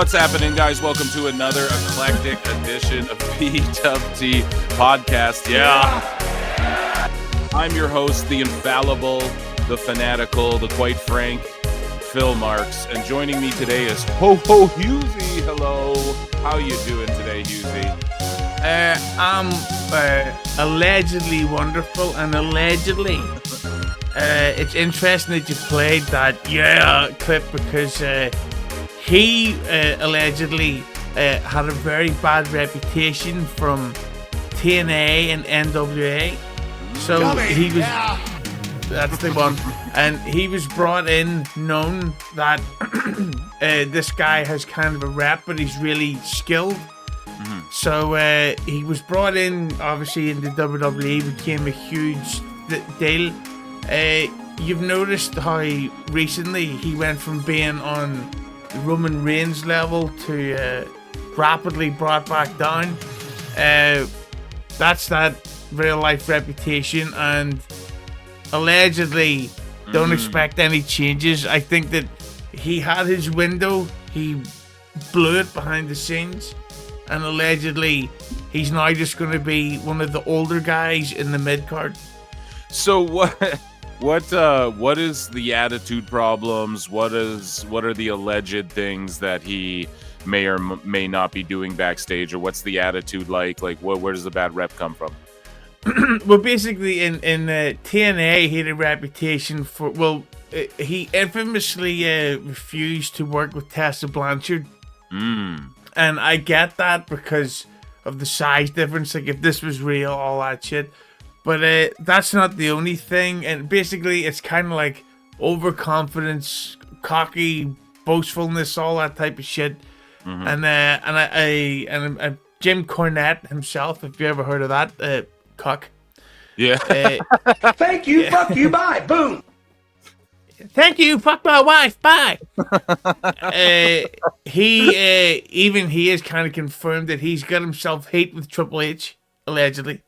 What's happening, guys? Welcome to another eclectic edition of PWT Podcast. Yeah. I'm your host, the infallible, the fanatical, the quite frank, Phil Marks. And joining me today is Hughezy. Hello. How you doing today, Hughezy? I'm allegedly wonderful, and allegedly it's interesting that you played that clip because he allegedly had a very bad reputation from TNA and NWA. So he was, that's the one, and he was brought in known that this guy has kind of a rep, but he's really skilled. So he was brought in, obviously, into WWE, became a huge deal. You've noticed how recently he went from being on Roman Reigns level to rapidly brought back down. That's that real life reputation, and allegedly don't expect any changes. I think that he had his window, he blew it behind the scenes, and allegedly he's now just going to be one of the older guys in the mid card. So what is the attitude problems? What are the alleged things that he may or may not be doing backstage, or what's the attitude like? Like, where does the bad rep come from? Well, basically, in TNA, he had a reputation for, he infamously refused to work with Tessa Blanchard. And I get that because of the size difference. Like, if this was real, all that shit. But that's not the only thing. And basically, it's kind of like overconfidence, cocky, boastfulness, all that type of shit. And Jim Cornette himself, if you ever heard of that, cuck. Yeah. Thank you, fuck you, bye, boom. Thank you, fuck my wife, bye. He has kind of confirmed that he's got himself hate with Triple H, allegedly.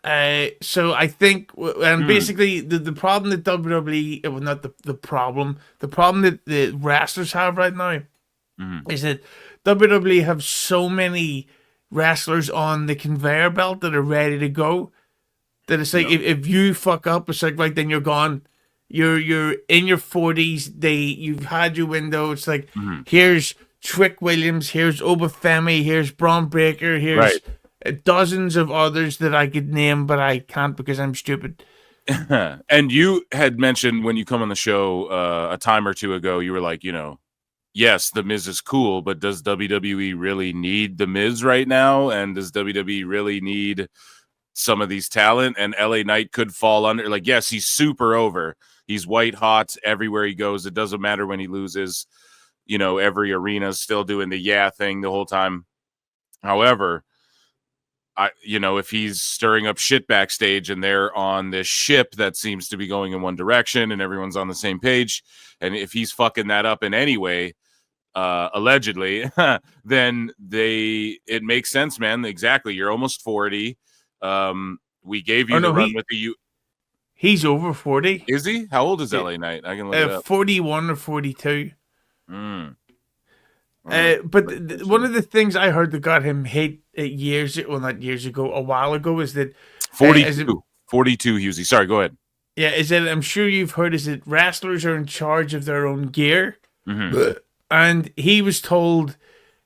So I think, and basically the problem that WWE, well, not the problem that the wrestlers have right now is that WWE have so many wrestlers on the conveyor belt that are ready to go that it's like, if you fuck up, it's like, right, then you're gone. You're in your 40s. You've had your window. It's like, here's Trick Williams, here's Obafemi, here's Braun Breaker, here's dozens of others that I could name, but I can't because I'm stupid. And you had mentioned when you come on the show a time or two ago, you were like, yes, The Miz is cool, but does WWE really need The Miz right now? And does WWE really need some of these talent? And LA Knight could fall under, like, yes, he's super over. He's white hot everywhere he goes. It doesn't matter when he loses. Every arena's still doing the thing the whole time. However, if he's stirring up shit backstage and they're on this ship that seems to be going in one direction and everyone's on the same page, and if he's fucking that up in any way, allegedly, then it makes sense, man. Exactly. You're almost 40. We gave you the run with the He's over 40. Is he? How old is LA Knight? I can look it up. 41 or 42. But one of the things I heard that got him hate a while ago, is that 42. 42, Hughezy. Sorry, go ahead. Yeah, is that, I'm sure you've heard, is that wrestlers are in charge of their own gear. And he was told,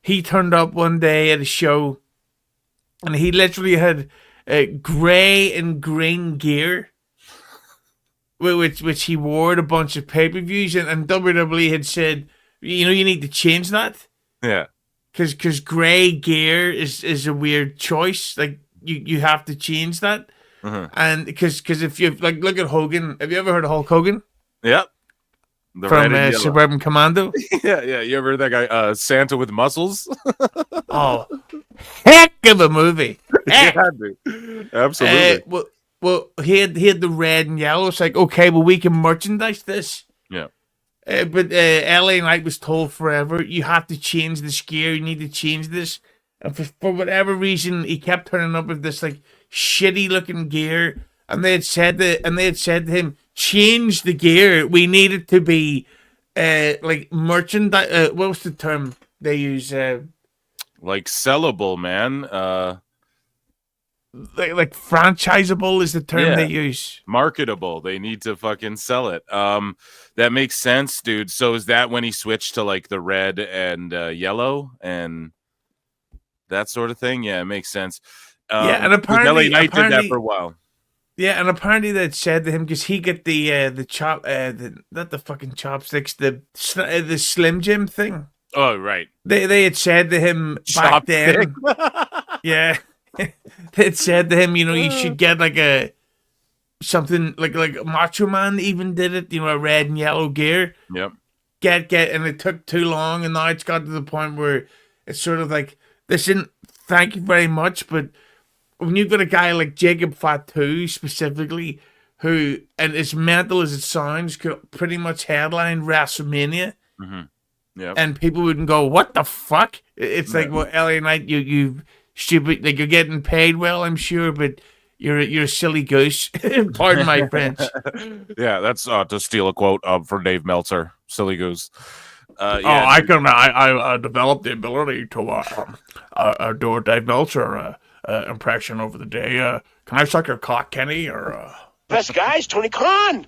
he turned up one day at a show and he literally had gray and green gear, which he wore at a bunch of pay-per-views, and WWE had said, you need to change that. Yeah. Because gray gear is a weird choice. Like, you have to change that. And because if you look at Hogan, have you ever heard of Hulk Hogan? Yep. From Suburban Commando. Yeah. You ever heard that guy Santa with muscles? Oh, heck of a movie. Heck. Yeah, dude. Absolutely. Well, he had the red and yellow. It's like, okay, well, we can merchandise this. Yeah. But LA Knight was told forever, you have to change this gear. You need to change this. And for whatever reason, he kept turning up with this like shitty looking gear. And they had said to him, change the gear. We need it to be like merchandise. What was the term they use? Like sellable, man. Like franchisable is the term Yeah. they use. Marketable. They need to fucking sell it. That makes sense, dude. So is that when he switched to like the red and yellow and that sort of thing? Yeah, it makes sense. Yeah, and 'Cause apparently, LA Knight did that for a while. yeah, and apparently they said to him because he get the chop, not the fucking chopsticks, the Slim Jim thing. Oh, right. They had said to him back Chopstick. then, yeah, they had said to him, you should get like a something like Macho Man even did it, a red and yellow gear. Yep. Get, and it took too long, and now it's got to the point where it's sort of like, listen, thank you very much, but when you've got a guy like Jacob Fatu specifically, who, and as mental as it sounds, could pretty much headline WrestleMania, Yeah. and people wouldn't go, "What the fuck?" It's like, well, LA Knight, you stupid, like you're getting paid well, I'm sure, but you're a silly goose. Pardon my French. Yeah, that's to steal a quote from Dave Meltzer, silly goose. Yeah, I developed the ability to do a Dave Meltzer impression over the day. Can I suck your cock, Kenny? Or Best guys, Tony Khan.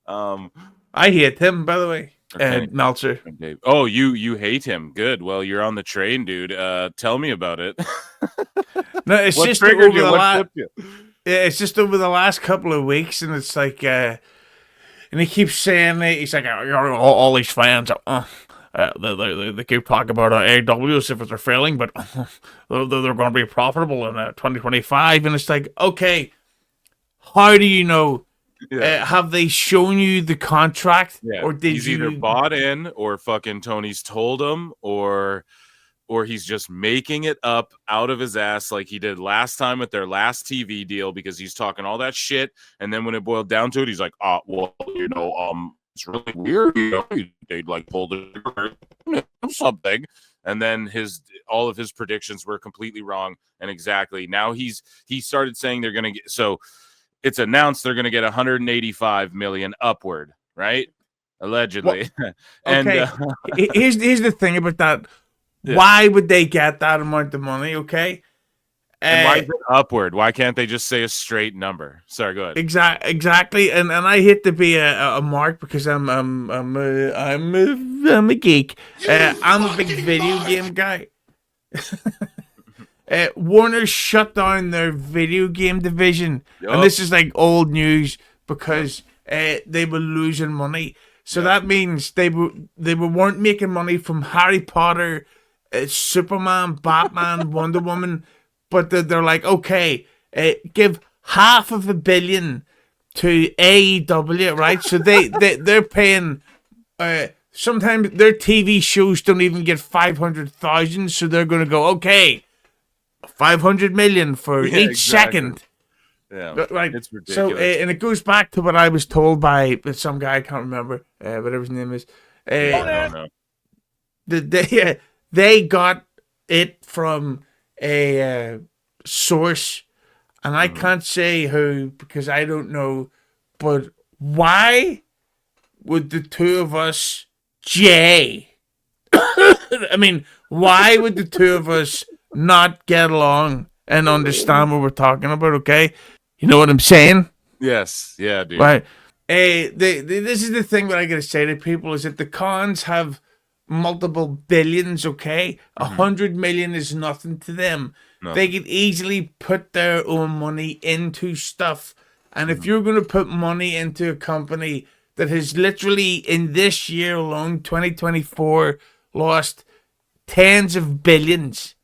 I hate him, by the way. Okay. Meltzer. Oh, you hate him. Good. Well, you're on the train, dude. Tell me about it. No, it's what just triggered over you? the What last. flipped you? It's just over the last couple of weeks, and it's like, and he keeps saying it. He's like, all these fans, they keep talking about AEW as if it's failing, but they're going to be profitable in 2025. And it's like, okay, how do you know? Yeah. Have they shown you the contract, Yeah. or did he's you either bought in, or fucking Tony's told him, or he's just making it up out of his ass like he did last time with their last TV deal, because he's talking all that shit, and then when it boiled down to it, he's like, well, it's really weird, they'd like pull the trigger something, and then all of his predictions were completely wrong. And exactly now he started saying they're gonna get, so it's announced they're gonna get 185 million upward, right? Allegedly. Well, And okay, here's the thing about that. Yeah. Why would they get that amount of money? Okay, and why is it upward? Why can't they just say a straight number? Sorry, go ahead. Exactly, and I hate to be a mark because I'm a geek. I'm a big video game guy. Warner shut down their video game division, and this is like old news because they were losing money. So that means they weren't making money from Harry Potter, Superman, Batman, Wonder Woman, but they're like, okay, give $500 million to AEW, right? So they're paying. Sometimes their TV shows don't even get 500,000, so they're going to go, okay, 500 million for each second. Yeah, right. It's ridiculous. So, and it goes back to what I was told by some guy, I can't remember, whatever his name is. I don't know. They got it from a source, and I can't say who because I don't know, but why would the two of us, Jay, I mean, why would the two of us not get along and understand what we're talking about, okay? You know what I'm saying? Yes. Yeah, dude. Right. This is the thing that I gotta say to people is that the cons have multiple billions, okay? 100 million is nothing to them. No. They could easily put their own money into stuff. And if you're gonna put money into a company that has literally in this year alone, 2024, lost tens of billions,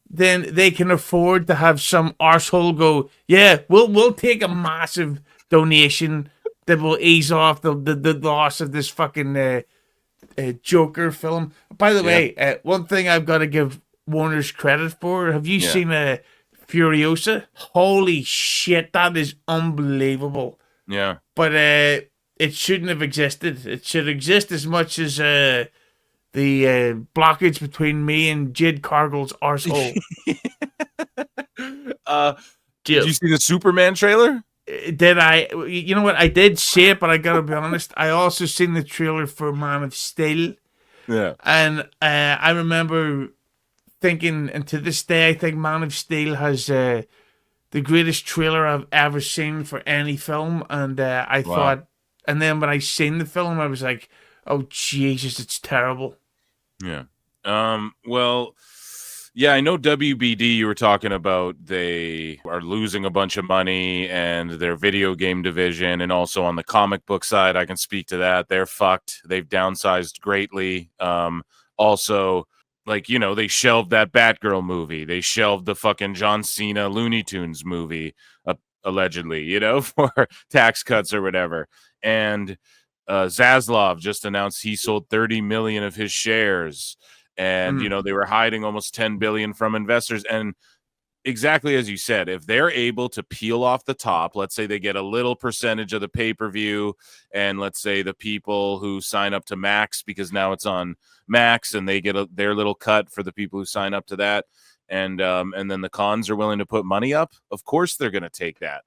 then they can afford to have some arsehole go, yeah, we'll take a massive donation that will ease off the loss of this fucking Joker film. By the way, one thing I've got to give Warner's credit for, have you seen Furiosa? Holy shit, that is unbelievable. Yeah. But it shouldn't have existed. It should exist as much as the blockage between me and Jid Cargill's arsehole. Did you see the Superman trailer? Did I? You know what? I did see it, but I gotta be honest. I also seen the trailer for Man of Steel, Yeah. and I remember thinking, and to this day, I think Man of Steel has the greatest trailer I've ever seen for any film. And I Wow. thought, and then when I seen the film, I was like, "Oh Jesus, it's terrible." Yeah. Well, yeah, I know WBD you were talking about. They are losing a bunch of money and their video game division, and also on the comic book side, I can speak to that. They're fucked. They've downsized greatly. Also, like, they shelved that Batgirl movie. They shelved the fucking John Cena Looney Tunes movie, allegedly, for tax cuts or whatever. And Zaslav just announced he sold 30 million of his shares, and they were hiding almost 10 billion from investors. And exactly as you said, if they're able to peel off the top, let's say they get a little percentage of the pay-per-view, and let's say the people who sign up to Max, because now it's on Max, and they get their little cut for the people who sign up to that, and then the cons are willing to put money up, of course they're going to take that.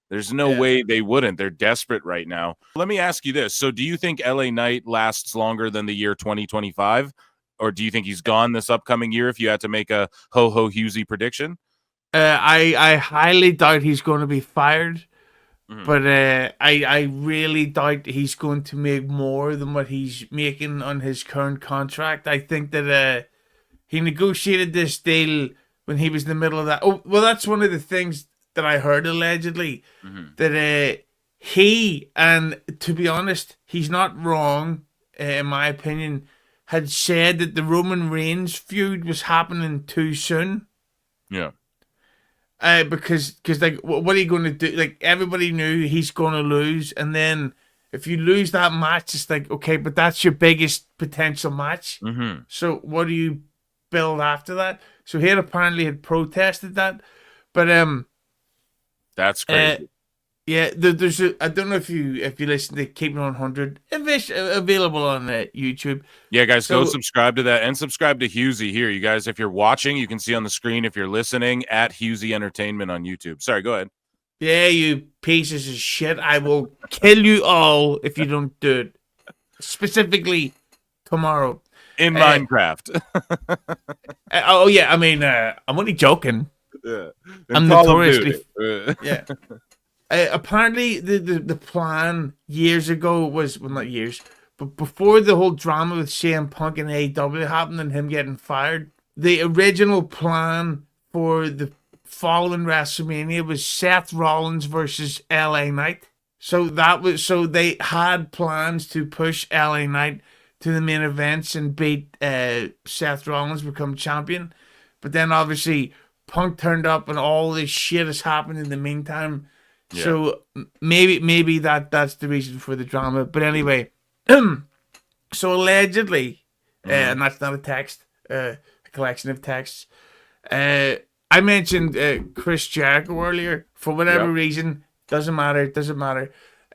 There's no way they wouldn't. They're desperate right now. Let me ask you this. So do you think LA Knight lasts longer than the year 2025? Or do you think he's gone this upcoming year if you had to make a Hughezy prediction? I highly doubt he's going to be fired, Mhm. but I really doubt he's going to make more than what he's making on his current contract. I think that he negotiated this deal when he was in the middle of that. Oh, well, that's one of the things that I heard allegedly, that he, and to be honest, he's not wrong, in my opinion, had said that the Roman Reigns feud was happening too soon. Yeah. Because like, what are you going to do? Like, everybody knew he's going to lose, and then if you lose that match, it's like, okay, but that's your biggest potential match. Mm-hmm. So what do you build after that? So he had protested that, but That's crazy. yeah, there's I don't know if you listen to Keep It 100, available on YouTube. Yeah, guys, So go subscribe to that and subscribe to Hughezy here. You guys, if you're watching, you can see on the screen. If you're listening, at Hughezy Entertainment on YouTube. Sorry, go ahead. yeah, you pieces of shit, I will kill you all if you don't do it. Specifically tomorrow. In Minecraft. Oh yeah, I mean, I'm only joking. Yeah. I'm Call of notoriously Duty. yeah. Apparently, the plan years ago was, well, not years, but before the whole drama with CM Punk and AEW happened and him getting fired, the original plan for the following WrestleMania was Seth Rollins versus LA Knight. So they had plans to push LA Knight to the main events and beat Seth Rollins, become champion. But then obviously Punk turned up and all this shit has happened in the meantime. Yeah. So maybe that's the reason for the drama. But anyway, so allegedly, and that's not a text, a collection of texts. I mentioned Chris Jericho earlier. For whatever reason, doesn't matter.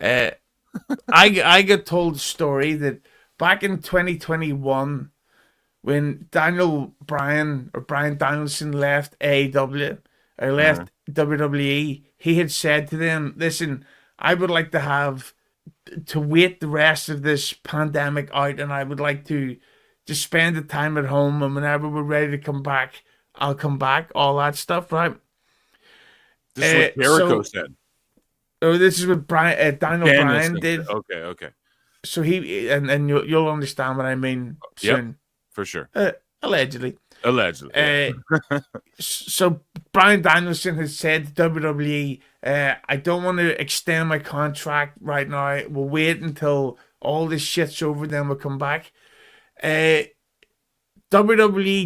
I got told a story that back in 2021, when Bryan Danielson left AEW, or left WWE, he had said to them, listen, I would like to wait the rest of this pandemic out, and I would like to just spend the time at home, and whenever we're ready to come back, I'll come back, all that stuff, right? This is what Jericho said. Oh, this is what Danielson Bryan did. Okay. So he, and you'll understand what I mean soon. Yep, for sure. Allegedly. So Bryan Danielson has said to WWE, I don't want to extend my contract right now. We'll wait until all this shit's over, then we'll come back. WWE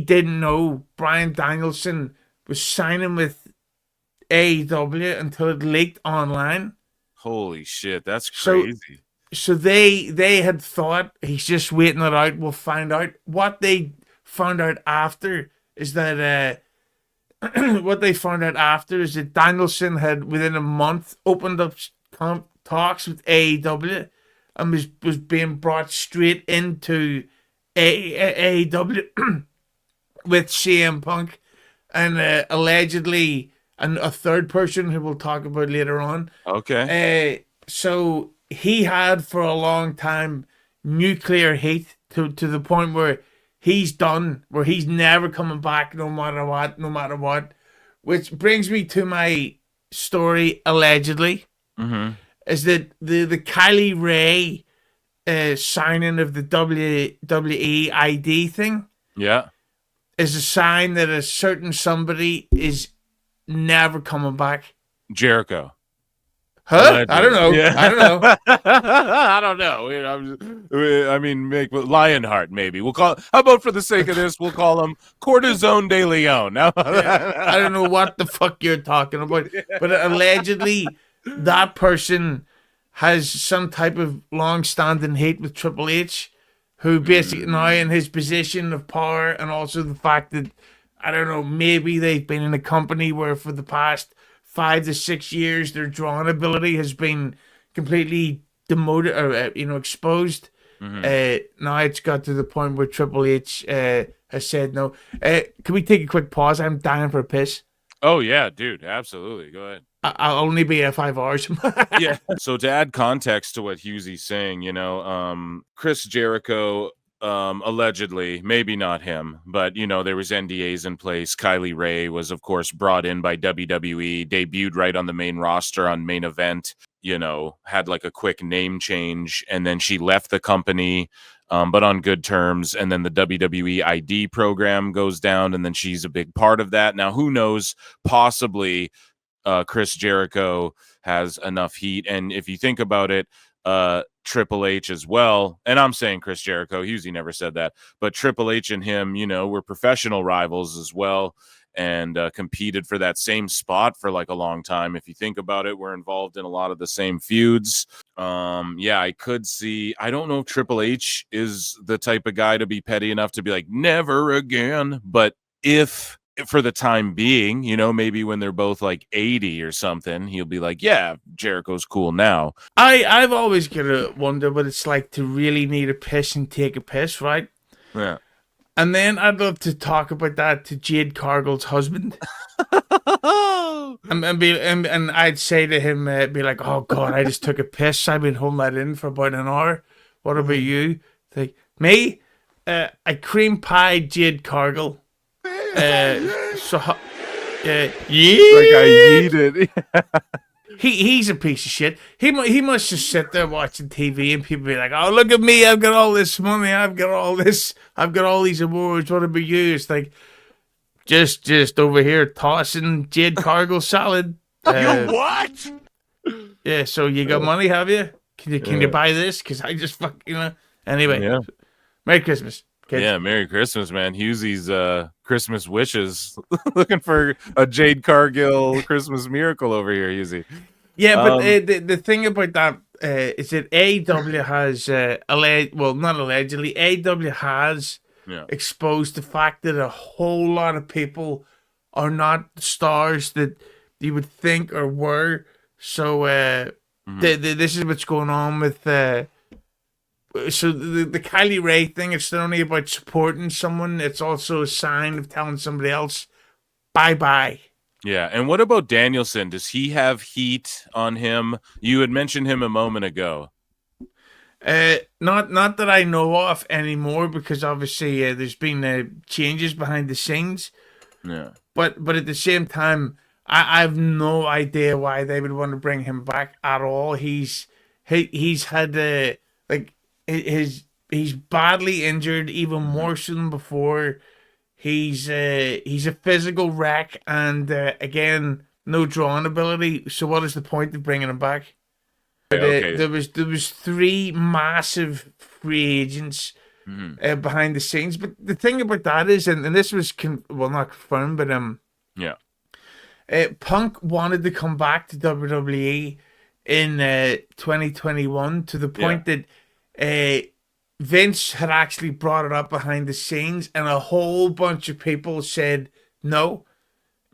didn't know Bryan Danielson was signing with AEW until it leaked online. Holy shit, that's crazy. So they had thought he's just waiting it out. We'll find out. What they found out after is that Danielson had, within a month, opened up talks with AEW and was being brought straight into AEW with CM Punk, and allegedly and a third person who we'll talk about later on. Okay. So he had for a long time nuclear heat to the point where he's done, where he's never coming back no matter what. Which brings me to my story, allegedly, is that the Kylie Ray signing of the WWE ID thing Yeah. is a sign that a certain somebody is never coming back. Jericho. Huh? Allegedly. I don't know. Yeah. I don't know. I don't know. I mean, make Lionheart maybe. We'll call. How about for the sake of this, we'll call him Cortisone de Leon. Now, I don't know what the fuck you're talking about, but allegedly that person has some type of long-standing hate with Triple H, who basically now in his position of power, and also the fact that, I don't know, maybe they've been in a company where for the past 5 to 6 years their drawing ability has been completely demoted or exposed. Now it's got to the point where Triple H has said no. Can we take a quick pause? I'm dying for a piss. Oh yeah, dude, absolutely. Go ahead. I'll only be here 5 hours. Yeah. So to add context to what Hughezy's saying, Chris Jericho, allegedly, maybe not him, but there was NDAs in place. Kylie Ray was, of course, brought in by WWE, debuted right on the main roster on Main Event. Had like a quick name change, and then she left the company, but on good terms. And then the WWE ID program goes down, and then she's a big part of that. Now, who knows? Possibly Chris Jericho has enough heat. And if you think about it, Triple H as well, and I'm saying Chris Jericho, Hughezy never said that, but Triple H and him, were professional rivals as well, and competed for that same spot for like a long time. If you think about it, we're involved in a lot of the same feuds. I could see, I don't know if Triple H is the type of guy to be petty enough to be like, never again, but if for the time being, maybe when they're both like 80 or something, he'll be like, yeah, Jericho's cool now. I've always gotta wonder what it's like to really need a piss and take a piss, right? Yeah. And then I'd love to talk about that to Jade Cargill's husband. and I'd say to him, be like, oh God, I just took a piss. I've been holding that in for about an hour. What about you? Like, me? I cream pied Jade Cargill. Yeah. Like I yeeted. He's a piece of shit. He must just sit there watching TV and people be like, oh, look at me, I've got all this money, I've got all these awards, what about you? It's like, just over here tossing Jade Cargill salad. You what? Yeah, so you got money, have you? Can you buy this? Because I just Anyway, yeah. Merry Christmas, kids. Yeah, Merry Christmas, man. Hughezy's Christmas wishes. Looking for a Jade Cargill Christmas miracle over here, Hughezy. Yeah, but the thing about that is that AEW has not allegedly, AEW has exposed the fact that a whole lot of people are not the stars that you would think or were. So this is what's going on with so the Kylie Ray thing. It's not only about supporting someone, it's also a sign of telling somebody else bye-bye. Yeah, and what about Danielson? Does he have heat on him? You had mentioned him a moment ago. Not that I know of anymore, because obviously there's been changes behind the scenes. Yeah. But at the same time, I have no idea why they would want to bring him back at all. He's had he's badly injured, even more so than before. He's a physical wreck, and again, no drawing ability. So what is the point of bringing him back? Okay. There was 3 massive free agents behind the scenes. But the thing about that is, and this was not confirmed, but Punk wanted to come back to WWE in 2021 to the point that Vince had actually brought it up behind the scenes, and a whole bunch of people said no.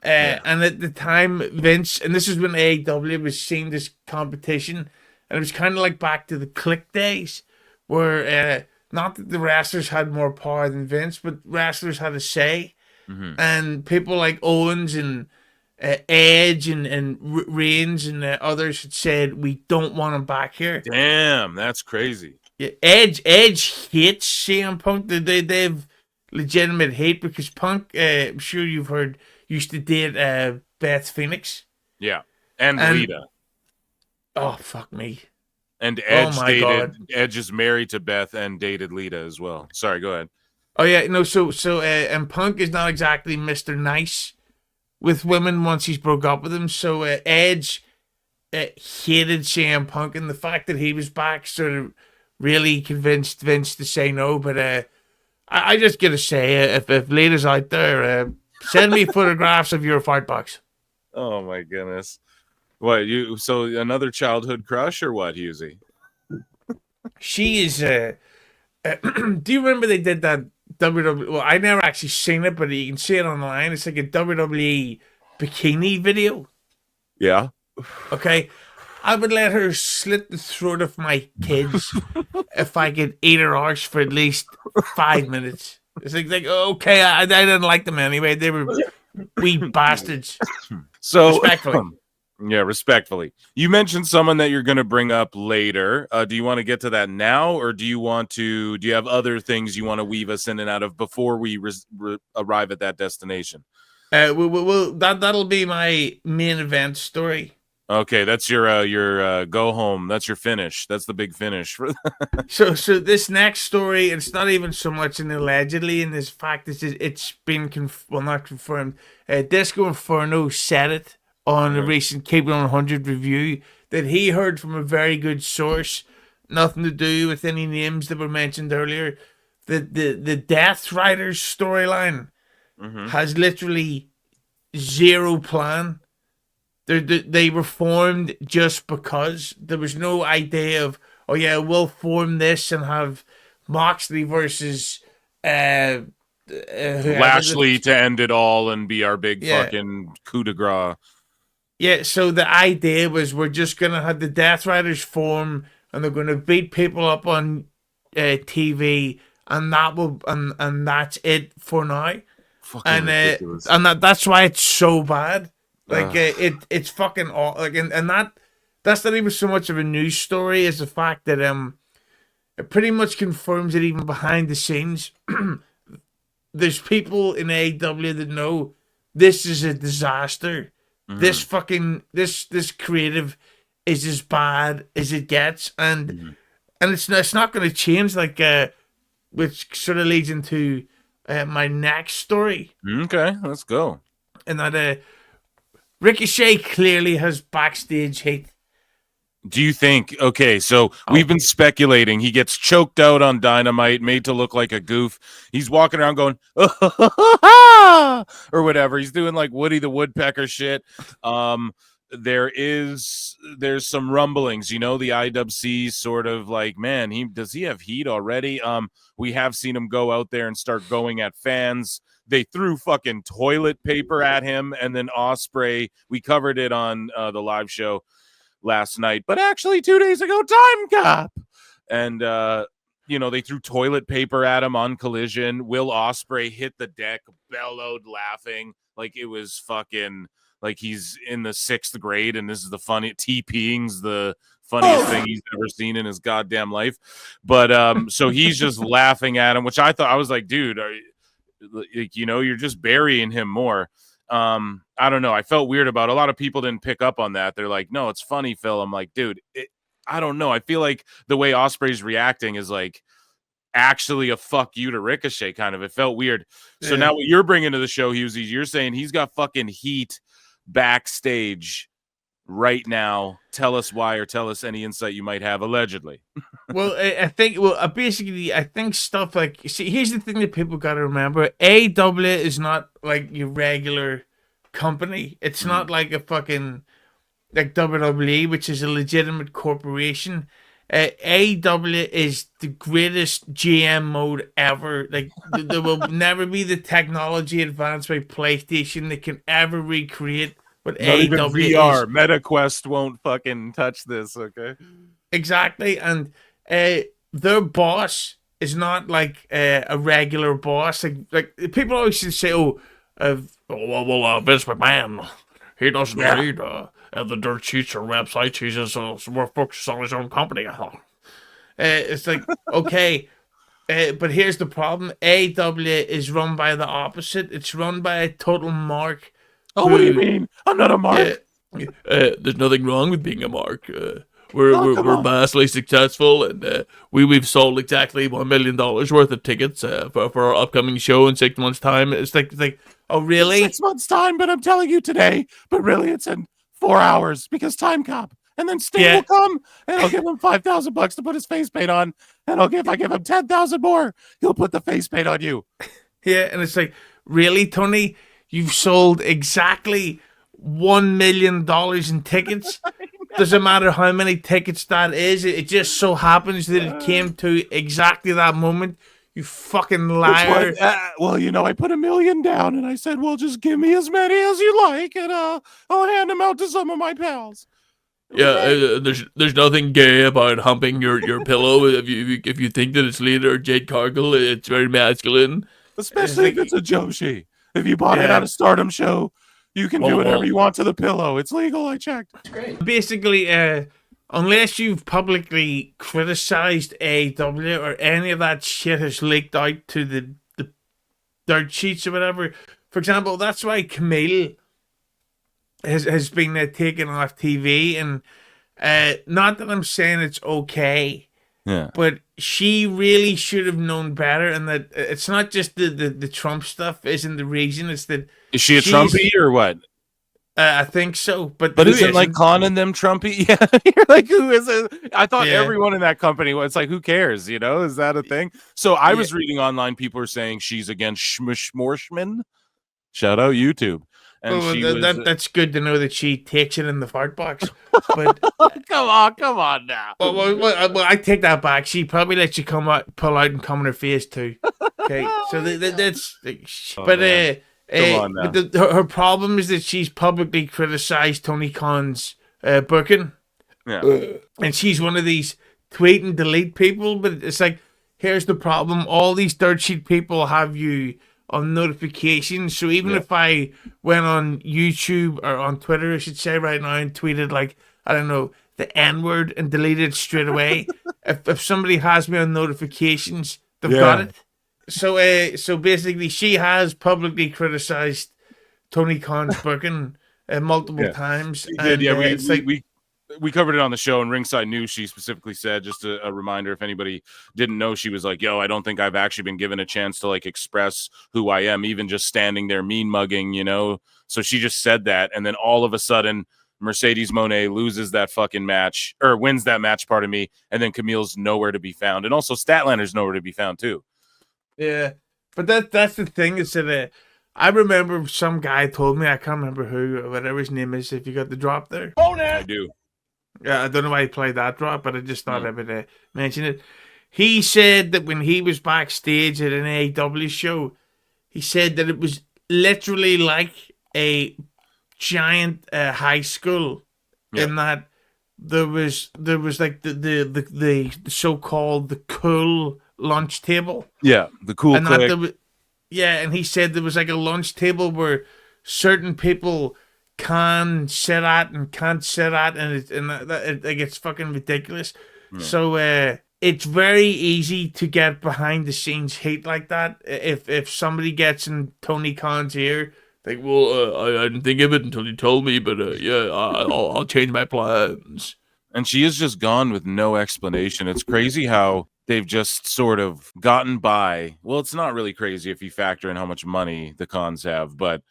And at the time, Vince, and this is when AEW was seeing this competition, and it was kind of like back to the Click days, where not that the wrestlers had more power than Vince, but wrestlers had a say. And people like Owens and Edge and Reigns and others had said we don't want him back here. Damn, that's crazy. Yeah, Edge hates CM Punk. They've legitimate hate because Punk, I'm sure you've heard, used to date Beth Phoenix. Yeah, and Lita. Oh, fuck me. And Edge God. Edge is married to Beth and dated Lita as well. Sorry, go ahead. Oh yeah, no. So and Punk is not exactly Mr. Nice with women once he's broke up with them. So Edge hated CM Punk, and the fact that he was back sort of really convinced Vince to say no. But I just gotta say, if Lita's out there, send me photographs of your fart box. Oh my goodness. What, you? So another childhood crush or what, Hughezy? She is. Do you remember they did that WWE? Well, I never actually seen it, but you can see it online. It's like a WWE bikini video. Yeah. Okay, I would let her slit the throat of my kids if I could eat her arse for at least 5 minutes. It's like okay, I didn't like them anyway. They were wee bastards. So respectfully. Yeah, respectfully. You mentioned someone that you're going to bring up later. Do you want to get to that now, or do you have other things you want to weave us in and out of before we arrive at that destination? That'll be my main event story. Okay, that's your go home. That's your finish. That's the big finish. So this next story, it's not even so much an allegedly in this fact. It's been not confirmed. Disco Inferno said it on a recent Cape 100 review that he heard from a very good source, nothing to do with any names that were mentioned earlier, that the Death Riders storyline has literally zero plan. They were formed just because there was no idea of, oh yeah, we'll form this and have Moxley versus Lashley to end it all and be our big fucking coup de grace. Yeah, so the idea was we're just gonna have the Death Riders form, and they're gonna beat people up on TV, and and that's it for now. Fucking ridiculous. And that's why it's so bad. Like it's fucking like and that's not even so much of a news story as the fact that it pretty much confirms it even behind the scenes. There's people in AEW that know this is a disaster. This fucking this creative is as bad as it gets, and it's not going to change. Like which sort of leads into my next story. Okay, let's go. And that Ricochet clearly has backstage hate. Do you think, okay, so we've been speculating. He gets choked out on Dynamite, made to look like a goof. He's walking around going, or whatever. He's doing like Woody the Woodpecker shit. There's some rumblings, the IWC sort of like, man, does he have heat already? We have seen him go out there and start going at fans. They threw fucking toilet paper at him, and then Ospreay, we covered it on the live show last night, but actually 2 days ago, Time Cop. And, they threw toilet paper at him on Collision. Will Ospreay hit the deck, bellowed, laughing like it was fucking, like he's in the 6th grade, and this is the funny, TPing's the funniest thing he's ever seen in his goddamn life. But, so he's just laughing at him, which I was like, dude, you're just burying him more. I don't know. I felt weird about it. A lot of people didn't pick up on that. They're like, no, it's funny, Phil. I'm like, dude, I don't know. I feel like the way Ospreay's reacting is like actually a fuck you to Ricochet kind of. It felt weird. Yeah. So now what you're bringing to the show, Hughezy, you're saying he's got fucking heat backstage right now. Tell us why, or tell us any insight you might have, allegedly. Well, I think stuff like, see, here's the thing that people got to remember. AEW is not like your regular company. It's not like a fucking, like WWE, which is a legitimate corporation. AEW is the greatest GM mode ever. Like, there will never be the technology advanced by PlayStation that can ever recreate what not AEW even VR. is. MetaQuest won't fucking touch this, okay? Exactly, and their boss is not like a regular boss. Like people always say, Vince McMahon, he doesn't read the dirt sheets or websites. He's just more focused on his own company. It's like, okay, but here's the problem. AEW is run by the opposite. It's run by a total mark. Oh, what do you mean? I'm not a mark. There's nothing wrong with being a mark. We're vastly successful, and we've sold exactly $1 million worth of tickets for our upcoming show in 6 months' time. It's like, oh really? 6 months' time, but I'm telling you today. But really, it's in 4 hours because time cop. And then Sting will come, and I'll give him $5,000 to put his face paint on, and if I give him 10,000 more, he'll put the face paint on you. Yeah, and it's like, really, Tony? You've sold exactly $1 million in tickets. Doesn't matter how many tickets that is. It just so happens that it came to exactly that moment. You fucking liar. Well, I put $1 million down, and I said, well, just give me as many as you like, and I'll hand them out to some of my pals. Yeah, there's nothing gay about humping your pillow. If you think that it's Lita or Jade Cargill, it's very masculine. Especially if it's a Joshi. If you bought it at a Stardom show, you can do whatever you want to the pillow. It's legal, I checked. It's great. Basically, unless you've publicly criticized AEW or any of that shit has leaked out to the dirt sheets or whatever. For example, that's why Kamille has been taken off TV, and not that I'm saying it's okay, but she really should have known better, and that it's not just the Trump stuff isn't the reason. It's that is she a Trumpy or what? I think so, but isn't like conning them Trumpy? Yeah, you're like, who is it? I thought everyone in that company was like, who cares? Is that a thing? So I was reading online, people are saying she's against Schmishmorshman. Shout out YouTube. And that's good to know that she takes it in the fart box. But come on now. Well, I take that back. She probably lets you pull out and come in her face too. Okay, so that's. But her problem is that she's publicly criticized Tony Khan's booking. Yeah, and she's one of these tweet and delete people. But it's like, here's the problem: all these dirt sheet people have you on notifications. So even if I went on YouTube or on Twitter, I should say right now, and tweeted like, I don't know, the N-word and deleted it straight away, if somebody has me on notifications, they've got it. So basically, she has publicly criticized Tony Khan's booking multiple times. We covered it on the show, and Ringside News, she specifically said, just a reminder, if anybody didn't know, she was like, yo, I don't think I've actually been given a chance to like express who I am, even just standing there mean mugging, So she just said that, and then all of a sudden, Mercedes Moné loses that fucking match, or wins that match, pardon me, and then Camille's nowhere to be found, and also Statlander's nowhere to be found too. Yeah, but that's the thing, is that I remember some guy told me, I can't remember who, or whatever his name is, if you got the drop there. I do. Yeah, I don't know why he played that drop, but I just thought I would mention it. He said that when he was backstage at an AEW show, he said that it was literally like a giant high school, in that there was like the so-called the cool lunch table. Yeah, the cool and clique. And he said there was like a lunch table where certain people can sit at and can't sit at, and it gets fucking ridiculous. So it's very easy to get behind the scenes hate like that. If somebody gets in Tony Khan's ear, like, well, I didn't think of it until you told me, but I'll change my plans. And she is just gone with no explanation. It's crazy how they've just sort of gotten by. Well, it's not really crazy if you factor in how much money the Khans have, but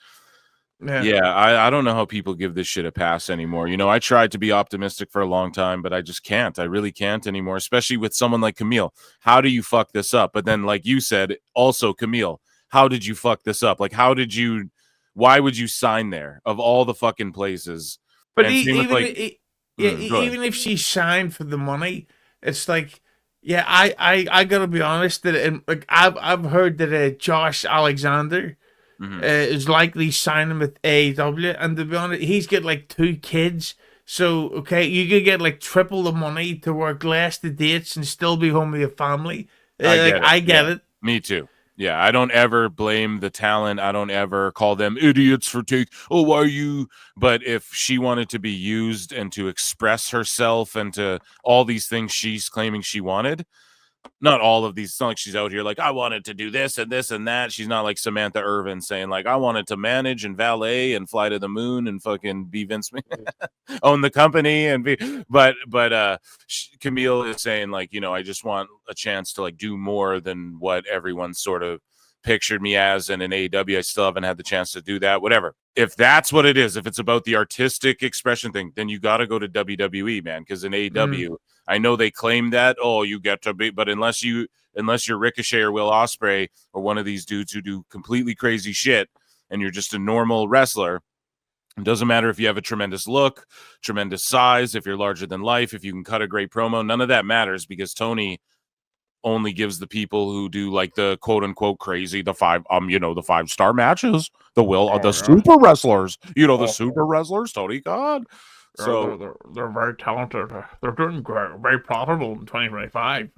I don't know how people give this shit a pass anymore. I tried to be optimistic for a long time, but I just can't. I really can't anymore, especially with someone like Kamille. How do you fuck this up? But then, like you said, also Kamille, how did you fuck this up? Like, why would you sign there of all the fucking places? But even if she signed for the money, it's like, I gotta be honest that I've heard that Josh Alexander is likely signing with AEW, and to be honest, he's got like 2 kids. So okay, you could get like triple the money to work less the dates and still be home with your family. I get it. Me too. Yeah, I don't ever blame the talent. I don't ever call them idiots for why are you? But if she wanted to be used and to express herself and to all these things she's claiming she wanted, not all of these. It's not like she's out here like, I wanted to do this and this and that. She's not like Samantha Irvin saying like, I wanted to manage and valet and fly to the moon and fucking be Vince McMahon, own the company and be. But Kamille is saying like, I just want a chance to like do more than what everyone sort of pictured me as. And in AEW, I still haven't had the chance to do that. Whatever. If that's what it is, if it's about the artistic expression thing, then you got to go to WWE, man. Because in AEW, I know they claim that, you get to be, but unless you're Ricochet or Will Ospreay or one of these dudes who do completely crazy shit, and you're just a normal wrestler, it doesn't matter if you have a tremendous look, tremendous size, if you're larger than life, if you can cut a great promo, none of that matters because Tony only gives the people who do like the quote unquote crazy, the 5-star matches, the super wrestlers, the super wrestlers, Tony Khan. So they're very talented. They're doing great, very profitable in 2025.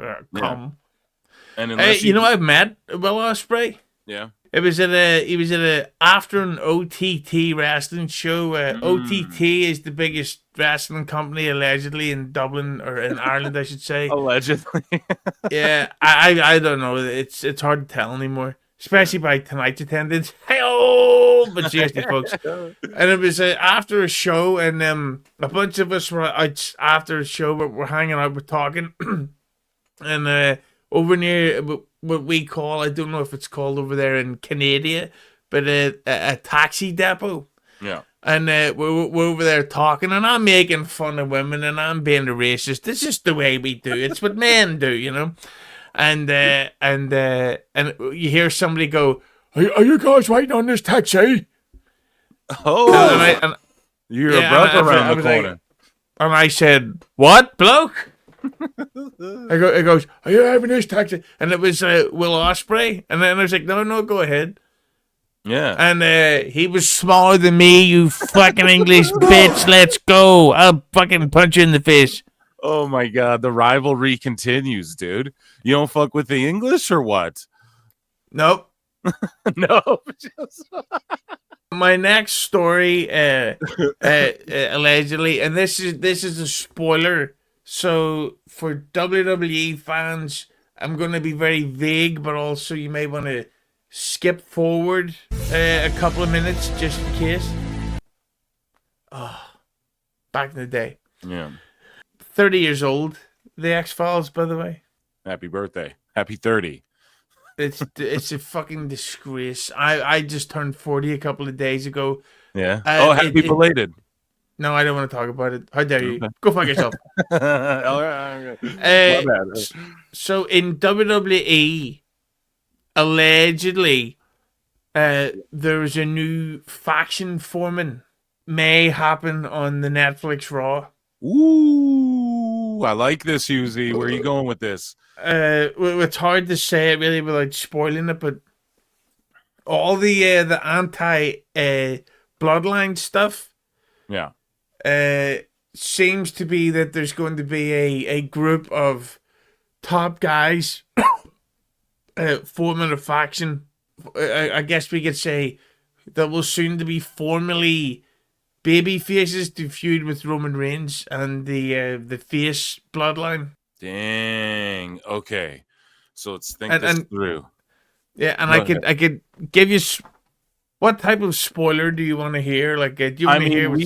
And I've met Will Ospreay. Yeah, he was at after an OTT wrestling show. OTT is the biggest wrestling company allegedly in Dublin or in Ireland, I should say. Allegedly. Yeah, I don't know. It's hard to tell anymore, especially by tonight's attendance. Hey-oh! But seriously, folks. And it was after a show, and a bunch of us were out after the show. We're hanging out, we're talking, and over near what we call, I don't know if it's called over there in Canada, but a taxi depot. Yeah. And we're over there talking, and I'm making fun of women, and I'm being a racist. This is the way we do. It's what men do, And you hear somebody go, "Are you guys waiting on this taxi?" Oh, you're a brother around the corner. And I said, "What, bloke?" It goes, "Are you having this taxi?" And it was Will Ospreay. And then I was like, no, go ahead. Yeah. And he was smaller than me, you fucking English bitch. Let's go. I'll fucking punch you in the face. Oh my God. The rivalry continues, dude. You don't fuck with the English or what? Nope. No. My next story, allegedly, and this is a spoiler. So for WWE fans, I'm going to be very vague, but also you may want to skip forward a couple of minutes just in case. Back in the day. Yeah. 30 years old, the X-Files, by the way. Happy birthday. Happy 30. It's a fucking disgrace. I just turned 40 a couple of days ago. Yeah. Happy belated. No, I don't want to talk about it. How dare you? Go fuck yourself. All right. So in WWE, allegedly, there's a new faction forming. May happen on the Netflix Raw. Ooh, I like this, Hughezy. Where are you going with this? It's hard to say it really without spoiling it, but all the anti bloodline stuff. Yeah. Seems to be that there's going to be a group of top guys forming a faction. I guess we could say that will soon to be formally baby faces to feud with Roman Reigns and the face bloodline. Dang. Okay. So let's think this through. Yeah, and I could give you. What type of spoiler do you want to hear? Like, do you want to hear?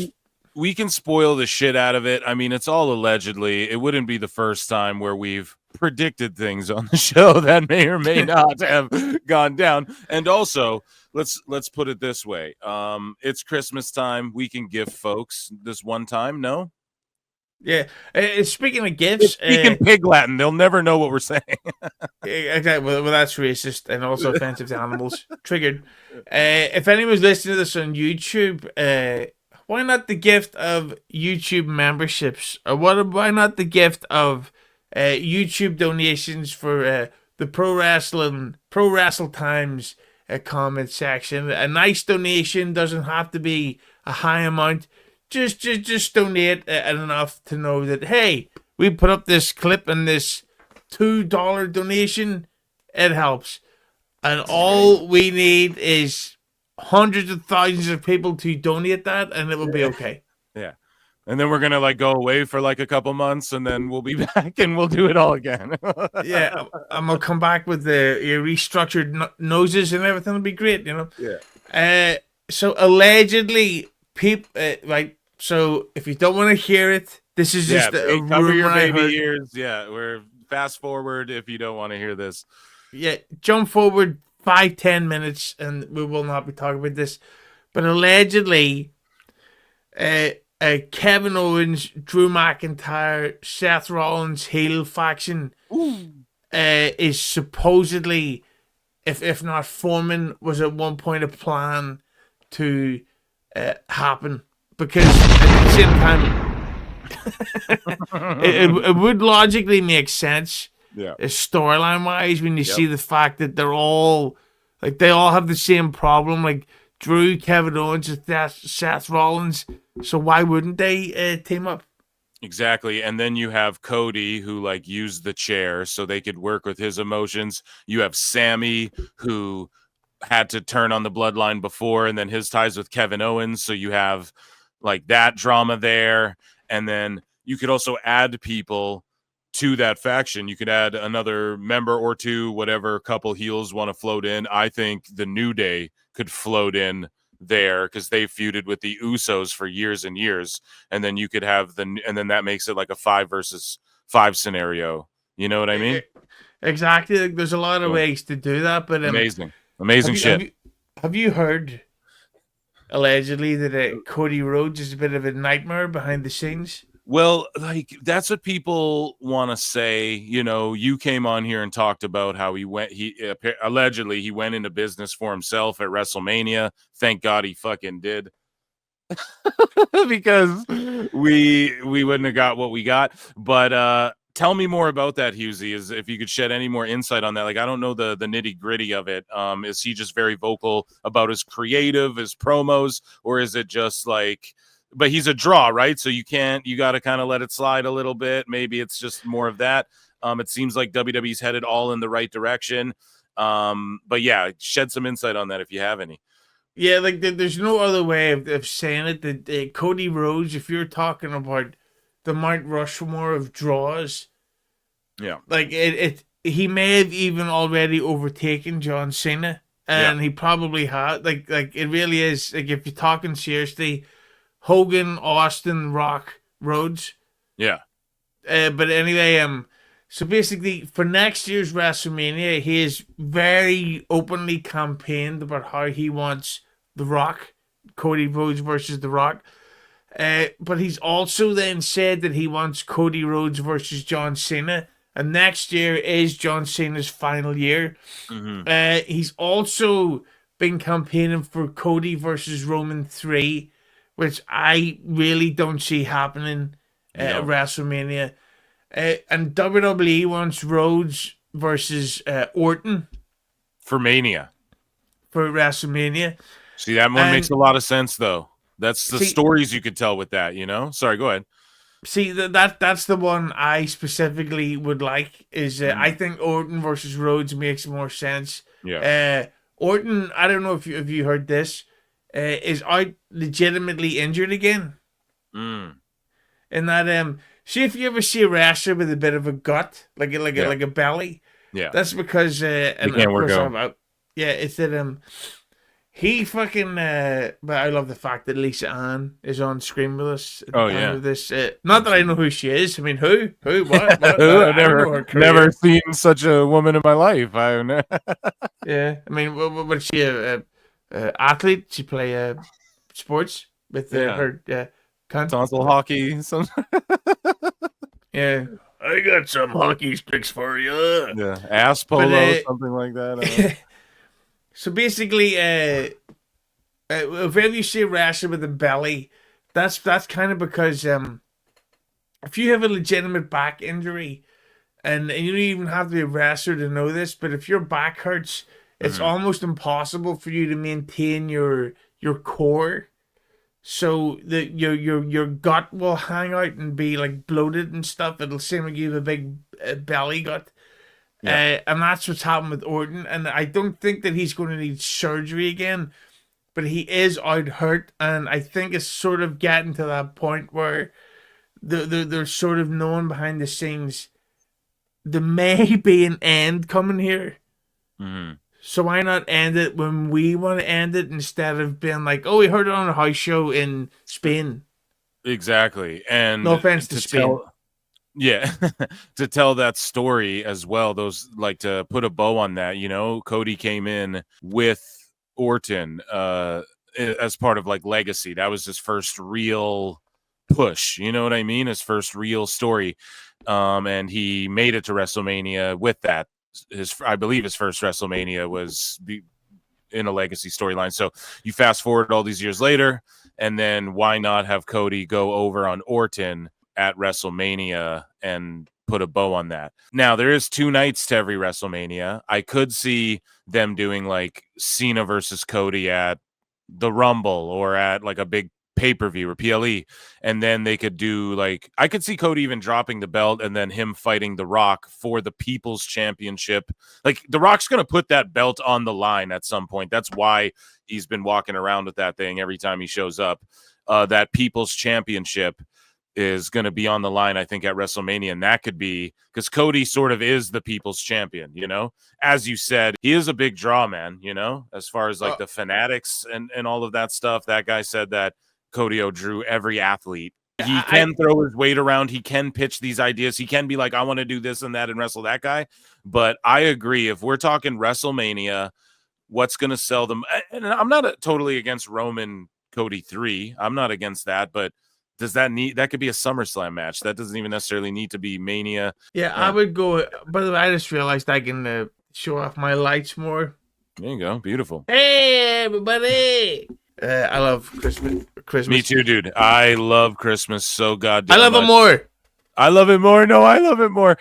We can spoil the shit out of it. I mean, it's all allegedly. It wouldn't be the first time where we've predicted things on the show that may or may not have gone down. And also, let's put it this way. It's Christmas time. We can gift folks this one time, no? Yeah. Speaking of gifts, speaking pig Latin, they'll never know what we're saying. Exactly. Well, that's racist and also offensive to animals. Triggered. If anyone's listening to this on YouTube, why not the gift of YouTube memberships? Or why not the gift of YouTube donations for the Pro Wrestle Times comment section? A nice donation doesn't have to be a high amount. Just donate enough to know that, hey, we put up this clip and this $2 donation. It helps. And all we need is hundreds of thousands of people to donate that, and it will be okay. Yeah. And then we're gonna like go away for like a couple months, and then we'll be back and we'll do it all again. Yeah, I'm gonna come back with the restructured noses and everything. Will be great, you know. Yeah. So allegedly, right. So if you don't want to hear it, this is just a cover your rumor I baby heard. ears. Yeah, we're fast forward if you don't want to hear this. Yeah, jump forward 5-10 minutes, and we will not be talking about this. But allegedly, Kevin Owens, Drew McIntyre, Seth Rollins heel faction is supposedly, if not forming, was at one point a plan to happen, because at the same time it would logically make sense, storyline wise, when you see the fact that they're all like, they all have the same problem, like Drew, Kevin Owens, and Seth Rollins. So why wouldn't they team up? Exactly. And then you have Cody, who like used the chair so they could work with his emotions. You have Sammy, who had to turn on the bloodline before, and then his ties with Kevin Owens. So you have like that drama there. And then you could also add people to that faction. You could add another member or two, whatever couple heels want to float in. I think the New Day could float in there because they feuded with the Usos for years and years, and then you could have and then that makes it like a 5 versus 5 scenario. You know what I mean? Exactly. Like, there's a lot of ways to do that, but amazing shit. Have you heard allegedly that Cody Rhodes is a bit of a nightmare behind the scenes? Well, like, that's what people want to say. You know, you came on here and talked about how he allegedly he went into business for himself at WrestleMania. Thank God he fucking did. Because we wouldn't have got what we got. But tell me more about that, Hughezy, is if you could shed any more insight on that. Like, I don't know the nitty-gritty of it. Is he just very vocal about his creative, his promos, or is it just like, but he's a draw, right? So you got to kind of let it slide a little bit. Maybe it's just more of that. It seems like WWE's headed all in the right direction. But yeah, shed some insight on that if you have any. Yeah, like there's no other way of saying it. That Cody Rhodes, if you're talking about the Mount Rushmore of draws, yeah, like he may have even already overtaken John Cena, and he probably had. Like it really is. Like, if you're talking seriously, Hogan, Austin, Rock, Rhodes. Yeah. But anyway, so basically for next year's WrestleMania, he is very openly campaigned about how he wants The Rock, Cody Rhodes versus The Rock. But he's also then said that he wants Cody Rhodes versus John Cena. And next year is John Cena's final year. Mm-hmm. He's also been campaigning for Cody versus Roman 3, which I really don't see happening at WrestleMania. And WWE wants Rhodes versus Orton for Mania. For WrestleMania. See, that one makes a lot of sense, though. That's the stories you could tell with that, you know? Sorry, go ahead. See, that's the one I specifically would like. Is I think Orton versus Rhodes makes more sense. Yeah. Orton, I don't know if you heard this, is out legitimately injured again. And that see, if you ever see a wrestler with a bit of a gut, like a belly, that's because and can't work out. It's that he fucking but I love the fact that Lisa Ann is on screen with us at the time of this. Not that I know who she is. I mean, who what I've never seen such a woman in my life. Yeah, I mean, was she a athlete? She play sports with her tonsil hockey. Yeah, I got some hockey sticks for you. Yeah, ass polo, something like that. So basically, if you see a wrestler with a belly, that's kind of because if you have a legitimate back injury, and you don't even have to be a wrestler to know this, but if your back hurts, it's almost impossible for you to maintain your core. So your gut will hang out and be like bloated and stuff. It'll seem like you have a big belly gut. Yeah. And that's what's happened with Orton. And I don't think that he's going to need surgery again, but he is out hurt. And I think it's sort of getting to that point where they're sort of knowing behind the scenes there may be an end coming here. Mm-hmm. So why not end it when we want to end it instead of being like, oh, we heard it on a house show in Spain. Exactly. And No offense to Spain. Yeah, to tell that story as well, those like to put a bow on that, Cody came in with Orton as part of like legacy. That was his first real push, you know what I mean? His first real story. And he made it to WrestleMania with that. I believe his first WrestleMania was in a legacy storyline. So you fast forward all these years later, and then why not have Cody go over on Orton at WrestleMania and put a bow on that. Now, there is 2 nights to every WrestleMania. I could see them doing like Cena versus Cody at the Rumble or at like a big pay-per-view or PLE, and then they could do like, I could see Cody even dropping the belt and then him fighting The Rock for the People's Championship. Like, The Rock's going to put that belt on the line at some point. That's why he's been walking around with that thing every time he shows up. That People's Championship is going to be on the line, I think, at WrestleMania. And that could be because Cody sort of is the people's champion, as you said, he is a big draw, man, as far as like the fanatics and all of that stuff. That guy said that Cody drew every athlete. He can throw his weight around. He can pitch these ideas. He can be like, I want to do this and that and wrestle that guy. But I agree. If we're talking WrestleMania, what's going to sell them? And I'm not totally against Roman Cody 3. I'm not against that, but does that could be a SummerSlam match? That doesn't even necessarily need to be Mania. Yeah, I would go. By the way, I just realized I can show off my lights more. There you go. Beautiful. Hey, everybody. I love Christmas. Me too, dude. I love Christmas so goddamn I love much. it more. I love it more. No, I love it more.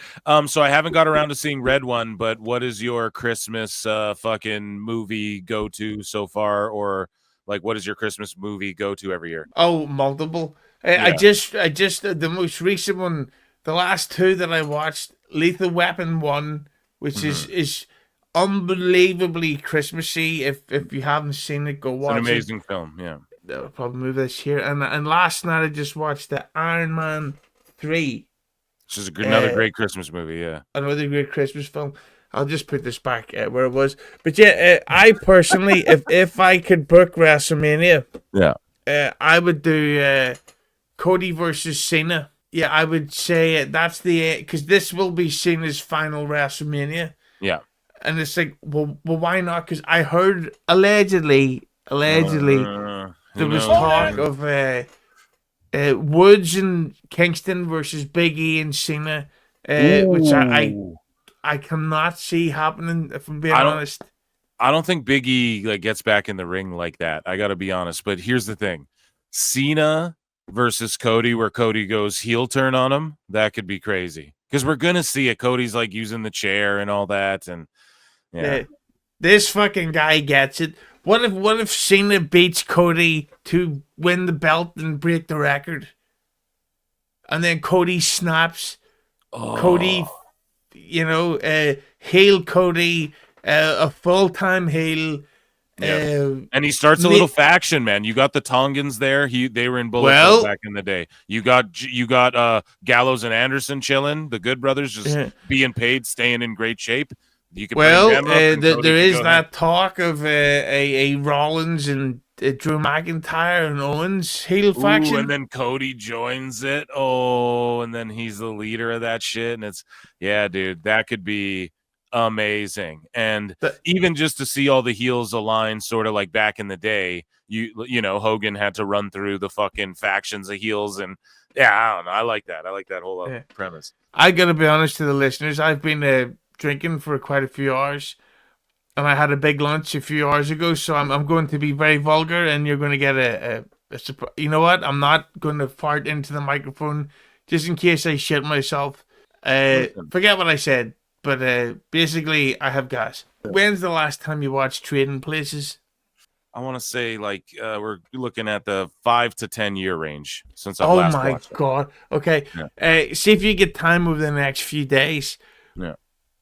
So I haven't got around to seeing Red One, but what is your Christmas fucking movie go to so far, or like what is your Christmas movie go to every year? Oh, multiple. I just the most recent one, the last 2 that I watched, Lethal Weapon 1, which is unbelievably Christmassy. If you haven't seen it, go watch it. It's an amazing film, yeah. I'll probably move this here. And last night I just watched the Iron Man 3. Which is another great Christmas movie, yeah. Another great Christmas film. I'll just put this back where it was. But yeah, I personally, if I could book WrestleMania, I would do Cody versus Cena. Yeah, I would say that's because this will be Cena's final WrestleMania. Yeah. And it's like, well, why not? Because I heard allegedly, there was talk of Woods and Kingston versus Big E and Cena, which I cannot see happening, if I'm being honest. I don't think Big E gets back in the ring like that. I got to be honest. But here's the thing. Cena versus Cody, where Cody goes heel turn on him, that could be crazy. Because we're going to see it. Cody's using the chair and all that. And yeah. This fucking guy gets it. What if Cena beats Cody to win the belt and break the record? And then Cody snaps. Cody, heel Cody, a full-time heel. And he starts a little faction, man. You got the Tongans there. They were in Bullet Club back in the day. You got Gallows and Anderson chilling. The Good Brothers just being paid, staying in great shape. You can there is that talk of a Rollins and Drew McIntyre and Owens heel faction, and then Cody joins it. Oh, and then he's the leader of that shit. And it's dude, that could be amazing. And even just to see all the heels align, sort of like back in the day, Hogan had to run through the fucking factions of heels, and I don't know. I like that. I like that whole premise. I gotta be honest to the listeners. I've been drinking for quite a few hours, and I had a big lunch a few hours ago, so I'm going to be very vulgar, and you're going to get a surprise. You know what? I'm not going to fart into the microphone just in case I shit myself. Forget what I said, but basically I have gas. When's the last time you watched Trading Places? I want to say we're looking at the 5 to 10 year range since I've last watched it. God. Okay. See if you get time over the next few days. Yeah.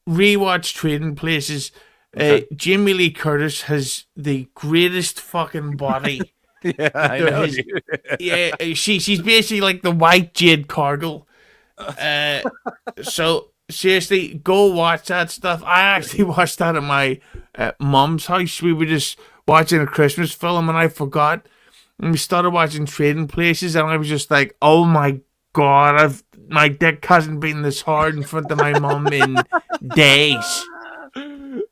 rewatch Trading Places. Okay. Jamie Lee Curtis has the greatest fucking body. Yeah, I know. Dude. Yeah, she's basically like the white Jade Cargill. So seriously, go watch that stuff. I actually watched that at my mum's house. We were just watching a Christmas film, and I forgot. And we started watching Trading Places, and I was just like, "Oh my god, my dick hasn't been this hard in front of my mum in days."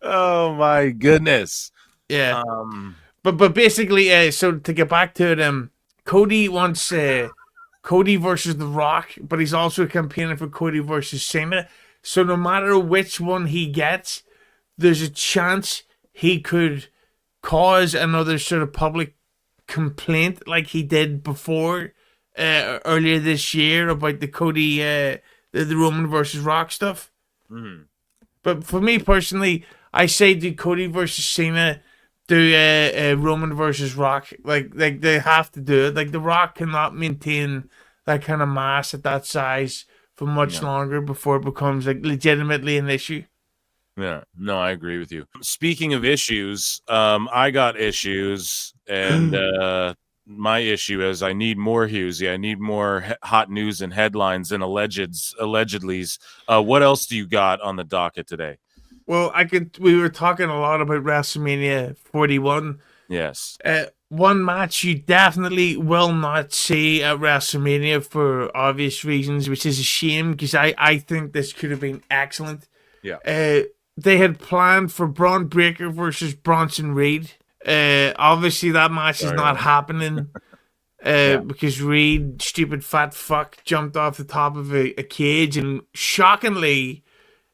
Oh my goodness. Yeah. But basically, so to get back to it, Cody wants Cody versus The Rock, but he's also campaigning for Cody versus Cena. So no matter which one he gets, there's a chance he could cause another sort of public complaint like he did before earlier this year about the Cody, the Roman versus Rock stuff. Mm-hmm. But for me personally, I say do Cody versus Cena, do Roman versus Rock. Like they have to do it. Like The Rock cannot maintain that kind of mass at that size for much longer before it becomes like legitimately an issue. Yeah, no, I agree with you. Speaking of issues, I got issues, and my issue is I need more Hughezy. I need more hot news and headlines and allegedlys. What else do you got on the docket today? Well, we were talking a lot about WrestleMania 41. Yes. One match you definitely will not see at WrestleMania for obvious reasons, which is a shame because I think this could have been excellent. Yeah. They had planned for Braun Breaker versus Bronson Reed. Obviously, that match is not happening because Reed, stupid fat fuck, jumped off the top of a cage, and shockingly,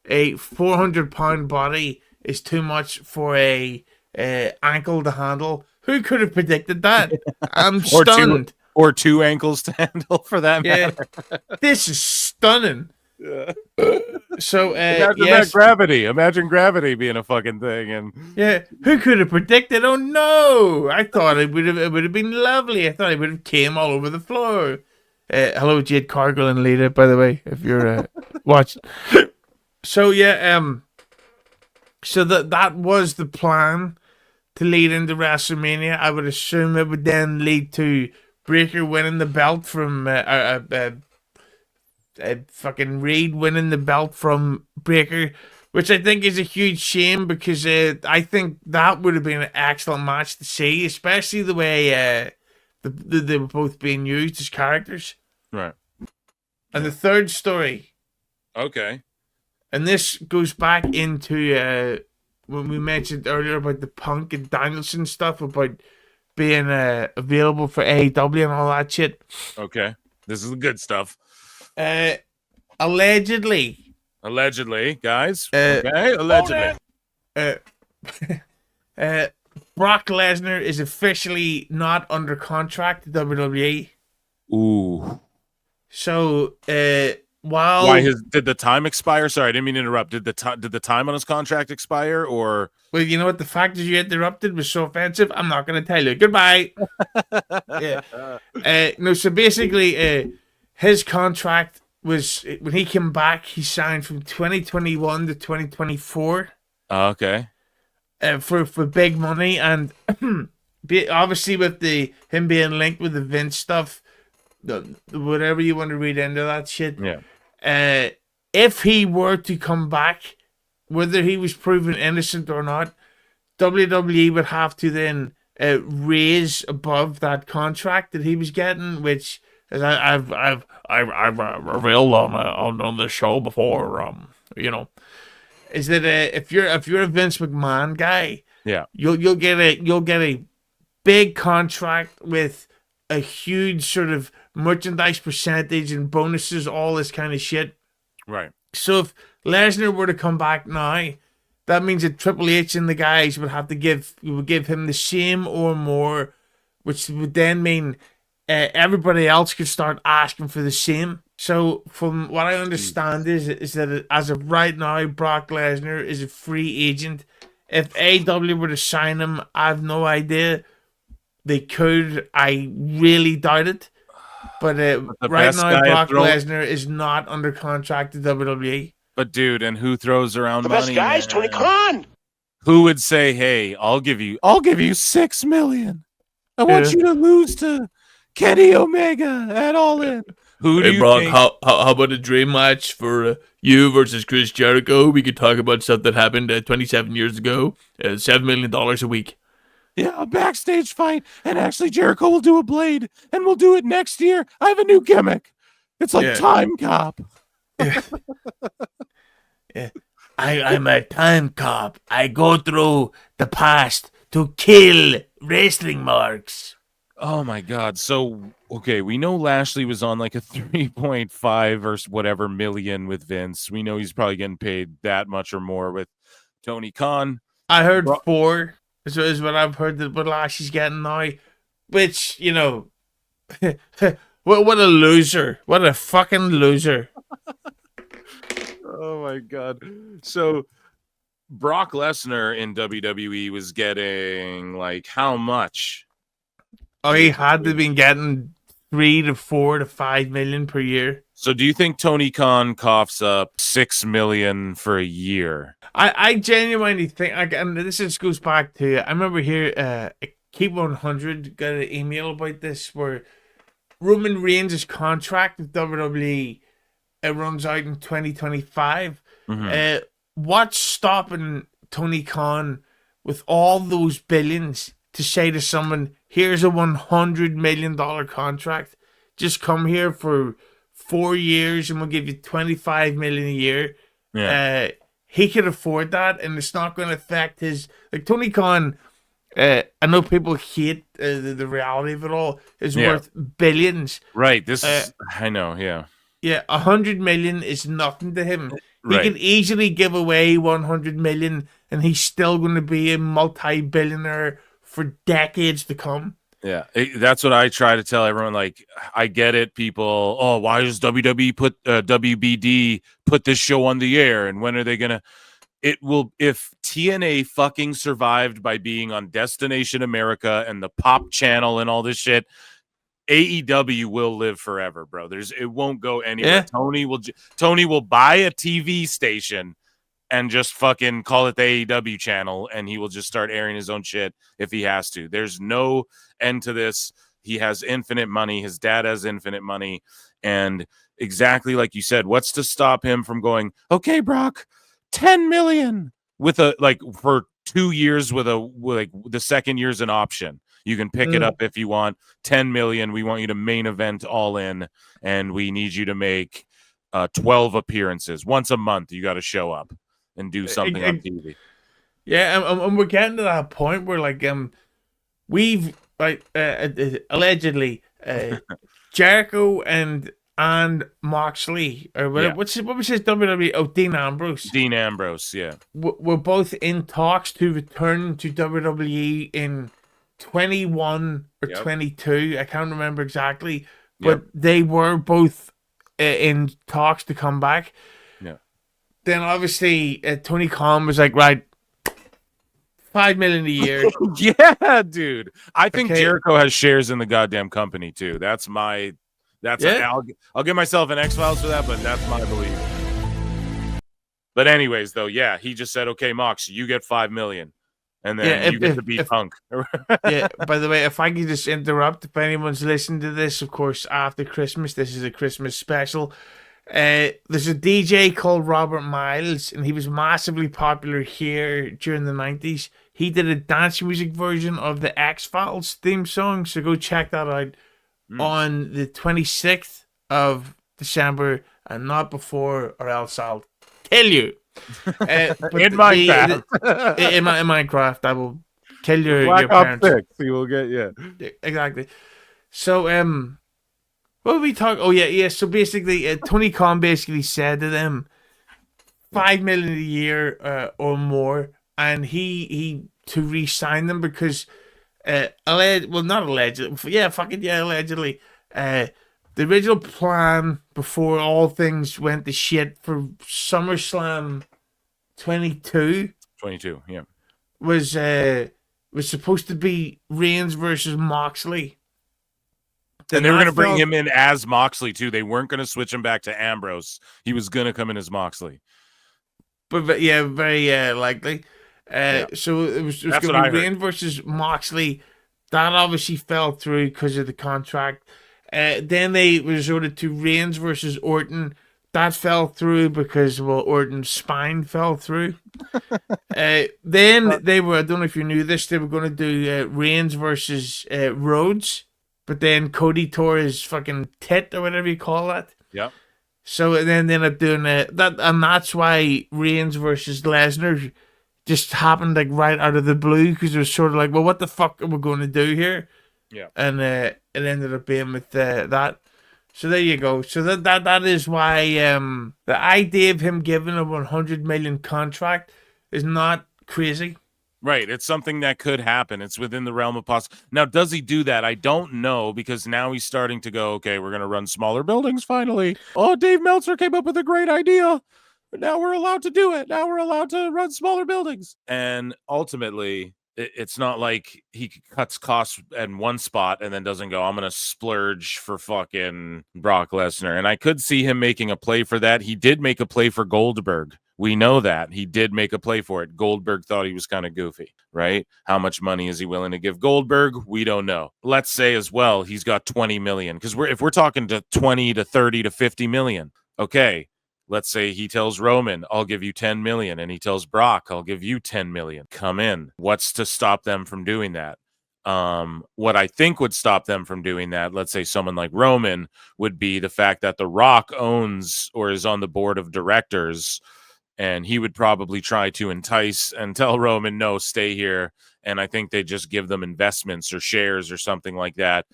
a 400-pound body is too much for a ankle to handle. Who could have predicted that? I'm stunned. Or two ankles to handle, for that matter. This is stunning. Yeah. So Imagine gravity being a fucking thing, and who could have predicted? Oh no! I thought it would have been lovely. I thought it would have came all over the floor. Hello, Jade Cargill and Lita, by the way, if you're watching. So so that was the plan to lead into WrestleMania. I would assume it would then lead to Breaker winning the belt from fucking Reed winning the belt from Breaker, which I think is a huge shame because I think that would have been an excellent match to see, especially the way they were both being used as characters. Right. And the third story. Okay. And this goes back into when we mentioned earlier about the Punk and Danielson stuff about being available for AEW and all that shit. Okay. This is the good stuff. Allegedly, guys. Okay, allegedly. Brock Lesnar is officially not under contract to WWE. Ooh. So, did the time expire? Sorry, I didn't mean to interrupt. Did the time on his contract expire, or? Well, you know what? The fact that you interrupted was so offensive. I'm not going to tell you. Goodbye. No. So basically, his contract was when he came back. He signed from 2021 to 2024. Okay. For big money, and obviously with him being linked with the Vince stuff, whatever you want to read into that shit. Yeah. If he were to come back, whether he was proven innocent or not, WWE would have to then raise above that contract that he was getting, which as I've revealed on the show before, is that if you're a Vince McMahon guy, you'll get a big contract with a huge sort of merchandise percentage and bonuses, all this kind of shit. Right. So if Lesnar were to come back now, that means that Triple H and the guys would have to give him the same or more, which would then mean everybody else could start asking for the same. So from what I understand is that as of right now, Brock Lesnar is a free agent. If AEW were to sign him, I have no idea. They could. I really doubt it. But right now, Brock Lesnar is not under contract to WWE. But dude, and who throws around The money? best guys, man? Tony Khan. Who would say, "Hey, I'll give you $6 million. I want you to lose to Kenny Omega at All In." Who do Hey, you Brock, think? how about a dream match for you versus Chris Jericho? We could talk about stuff that happened 27 years ago. $7 million a week. Yeah, a backstage fight, and actually Jericho will do a blade, and we'll do it next year. I have a new gimmick. It's like Time Cop. Yeah. I'm a time cop. I go through the past to kill wrestling marks. Oh my God. So, okay, we know Lashley was on like a 3.5 or whatever million with Vince. We know he's probably getting paid that much or more with Tony Khan. I heard 4 is what I've heard that what Lashley's getting now. Which, you know, what a loser. What a fucking loser. Oh my God. So Brock Lesnar in WWE was getting like how much? Oh, he had to have been getting 3 to 4 to 5 million per year. So do you think Tony Khan coughs up 6 million for a year? I genuinely think, and this just goes back to, I remember here, Keep 100 got an email about this where Roman Reigns' contract with WWE it runs out in 2025. Mm-hmm. What's stopping Tony Khan with all those billions to say to someone, here's a $100 million contract. Just come here for 4 years and we'll give you $25 million a year. Yeah. He could afford that, and it's not going to affect his... Like, Tony Khan, I know people hate the reality of it all, is worth billions. Right. This is... I know, yeah. Yeah, 100 million is nothing to him. Right. He can easily give away 100 million and he's still going to be a multi-billionaire for decades to come. Yeah, that's what I try to tell everyone. Like, I get it, people. Oh, why does WWE put WBD put this show on the air? And when are they gonna? It will. If TNA fucking survived by being on Destination America and the Pop Channel and all this shit, AEW will live forever, bro. It won't go anywhere. Yeah. Tony will buy a TV station and just fucking call it the AEW channel, and he will just start airing his own shit if he has to. There's no end to this. He has infinite money. His dad has infinite money. And exactly like you said, what's to stop him from going, okay, Brock, 10 million with a, like, for 2 years with the second year's an option. You can pick it up if you want. 10 million. We want you to main event All In, and we need you to make 12 appearances. Once a month, you got to show up and do something on TV. Yeah, and we're getting to that point where, like, we've allegedly Jericho and Moxley, or what was his WWE? Oh, Dean Ambrose. Dean Ambrose, yeah. We're both in talks to return to WWE in 21 or 22. I can't remember exactly, but they were both in talks to come back. Yeah. Then obviously Tony Khan was like, right, $5 million a year. Yeah, dude. I think Jericho has shares in the goddamn company too. I'll give myself an X-Files for that, but that's my belief. But anyways, though, yeah, he just said, okay, Mox, you get $5 million. And then you get to beat Punk. Yeah, by the way, if I could just interrupt, if anyone's listening to this, of course, after Christmas, this is a Christmas special. There's a DJ called Robert Miles, and he was massively popular here during the 90s. He did a dance music version of the X-Files theme song, so go check that out on the 26th of December, and not before, or else I'll kill you. In Minecraft. In Minecraft, I will kill your parents. Ops 6, he will get, exactly. So, what did we talk? Oh, yeah. So basically, Tony Khan basically said to them, $5 million a year or more, and he to re-sign them because, allegedly. The original plan before all things went to shit for SummerSlam 22. 22, yeah. Was supposed to be Reigns versus Moxley. And they were going to bring him in as Moxley, too. They weren't going to switch him back to Ambrose. He was going to come in as Moxley. but yeah, very likely. So it was That's going what to be I heard. Reigns versus Moxley. That obviously fell through because of the contract. Then they resorted to Reigns versus Orton. That fell through because Orton's spine fell through. Then they were, I don't know if you knew this, they were going to do Reigns versus Rhodes, but then Cody tore his fucking tit or whatever you call that. Yep. So then they ended up doing that, and that's why Reigns versus Lesnar just happened like right out of the blue, because it was sort of like, well, what the fuck are we going to do here? Yeah. And it ended up being with that. So there you go. So that is why the idea of him giving a 100 million contract is not crazy. Right. It's something that could happen. It's within the realm of possible. Now, does he do that? I don't know, because now he's starting to go, okay, we're going to run smaller buildings finally. Oh, Dave Meltzer came up with a great idea. Now we're allowed to do it. Now we're allowed to run smaller buildings. And ultimately, it's not like he cuts costs in one spot and then doesn't go, I'm going to splurge for fucking Brock Lesnar. And I could see him making a play for that. He did make a play for Goldberg. We know that. He did make a play for it. Goldberg thought he was kind of goofy, right? How much money is he willing to give Goldberg? We don't know. Let's say as well, he's got 20 million. Because if we're talking to 20 to 30 to 50 million, okay. Let's say he tells Roman, I'll give you 10 million. And he tells Brock, I'll give you 10 million. Come in. What's to stop them from doing that? What I think would stop them from doing that, let's say someone like Roman, would be the fact that The Rock owns or is on the board of directors, and he would probably try to entice and tell Roman, no, stay here. And I think they just give them investments or shares or something like that.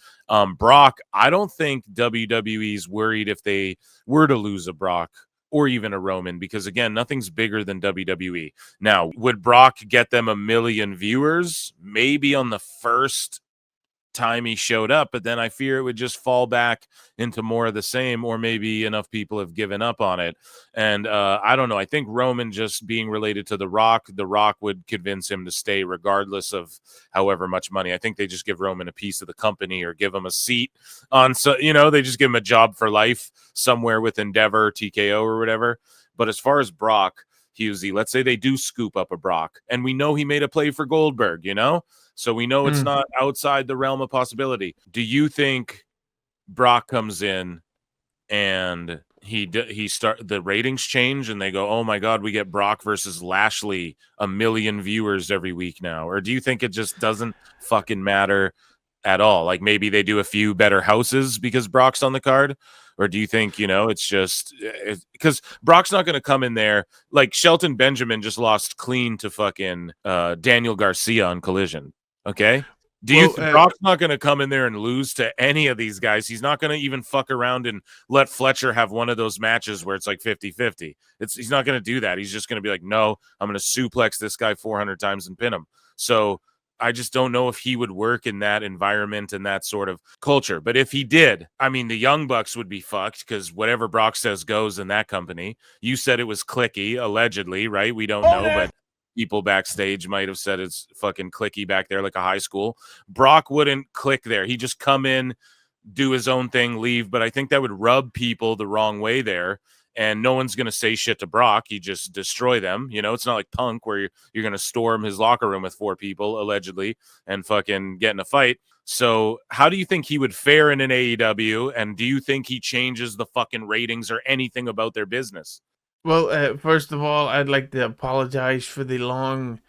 Brock, I don't think WWE's worried if they were to lose a Brock or even a Roman, because again, nothing's bigger than WWE. Now, would Brock get them 1 million viewers? Maybe on the first time he showed up, but then I fear it would just fall back into more of the same, or maybe enough people have given up on it. And I don't know. I think Roman just being related to The Rock would convince him to stay regardless of however much money. I think they just give Roman a piece of the company or give him a seat on, so they just give him a job for life somewhere with Endeavor, TKO, or whatever. But as far as Brock, Hughezy, let's say they do scoop up a Brock, and we know he made a play for Goldberg, so we know it's not outside the realm of possibility. Do you think Brock comes in and the ratings change and they go, oh my God, we get Brock versus Lashley, 1 million viewers every week now? Or do you think it just doesn't fucking matter at all? Like maybe they do a few better houses because Brock's on the card? Or do you think, it's just because Brock's not going to come in there like Shelton Benjamin just lost clean to fucking Daniel Garcia on Collision. Okay. Do you think Brock's not going to come in there and lose to any of these guys? He's not going to even fuck around and let Fletcher have one of those matches where it's like 50-50. He's not going to do that. He's just going to be like, no, I'm going to suplex this guy 400 times and pin him. So I just don't know if he would work in that environment and that sort of culture. But if he did, I mean, the Young Bucks would be fucked because whatever Brock says goes in that company. You said it was clicky, allegedly, right? We don't know, but people backstage might have said it's fucking clicky back there like a high school. Brock wouldn't click there. He'd just come in, do his own thing, leave. But I think that would rub people the wrong way there. And no one's going to say shit to Brock. You just destroy them. It's not like Punk where you're going to storm his locker room with 4 people, allegedly, and fucking get in a fight. So how do you think he would fare in an AEW? And do you think he changes the fucking ratings or anything about their business? Well, first of all, I'd like to apologize for the long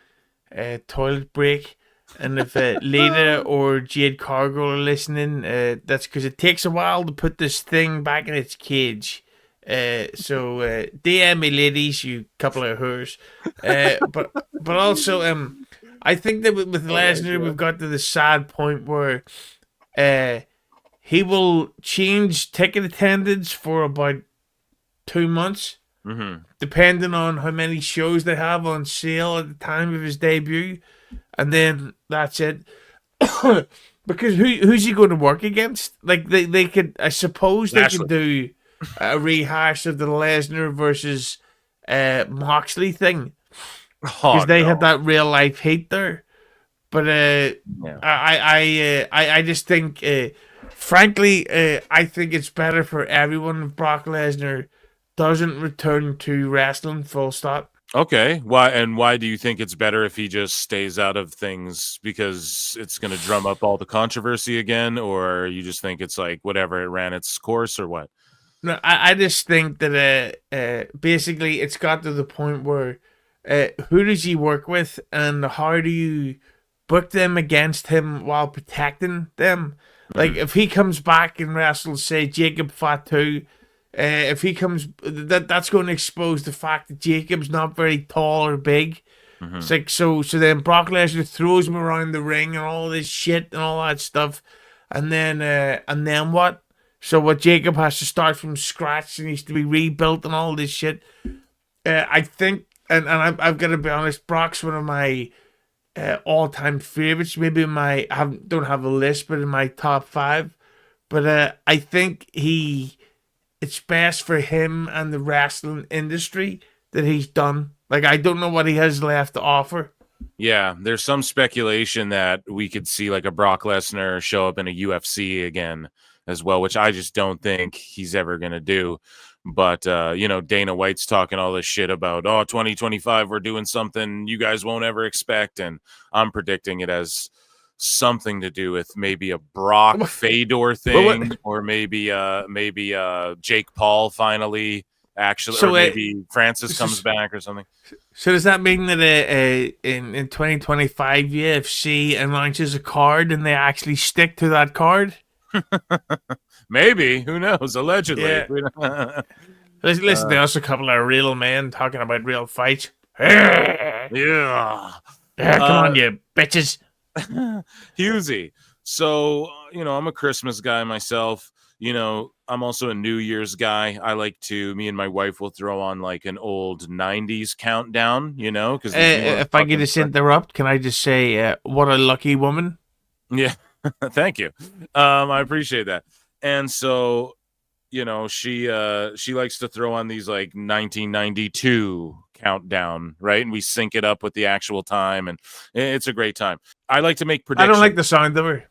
toilet break. And if Leda or Jade Cargill are listening, that's because it takes a while to put this thing back in its cage. So DM me, ladies, you couple of whores. But also, I think that with Lesnar, we've got to the sad point where he will change ticket attendance for about 2 months. Mm-hmm. Depending on how many shows they have on sale at the time of his debut, and then that's it. Because who's he going to work against? Like they could, I suppose they could do a rehash of the Lesnar versus Moxley thing, because they had that real life heat there. But I just think, frankly, I think it's better for everyone if Brock Lesnar doesn't return to wrestling, full stop. Okay. Why do you think it's better if he just stays out of things because it's going to drum up all the controversy again, or you just think it's like whatever, it ran its course, or what? No, I just think that basically it's got to the point where who does he work with and how do you book them against him while protecting them? Like if he comes back and wrestles, say Jacob Fatu, if he comes, that's going to expose the fact that Jacob's not very tall or big. It's like so then Brock Lesnar throws him around the ring and all this shit and all that stuff, and then what? So what Jacob has to start from scratch and needs to be rebuilt and all this shit. I think, and I've got to be honest, Brock's one of my all-time favorites. Maybe don't have a list, but in my top 5. But I think it's best for him and the wrestling industry that he's done. Like I don't know what he has left to offer. Yeah, there's some speculation that we could see like a Brock Lesnar show up in a UFC again as well, which I just don't think he's ever going to do. But, Dana White's talking all this shit about, 2025, we're doing something you guys won't ever expect. And I'm predicting it as something to do with maybe a Brock Fedor thing, or maybe Jake Paul finally actually, or maybe Francis comes back or something. So does that mean that in 2025 UFC announces a card and they actually stick to that card? Maybe, who knows? Allegedly. Yeah. Listen, there's a couple of real men talking about real fights. Yeah. Come on, you bitches. Hughezy. So, I'm a Christmas guy myself. I'm also a New Year's guy. Me and my wife will throw on like an old 90s countdown, because if I could just interrupt, can I just say, what a lucky woman? Yeah. Thank you. I appreciate that. And so, she likes to throw on these like 1992 countdown, right? And we sync it up with the actual time, and it's a great time. I like to make predictions. I don't like the sound of her.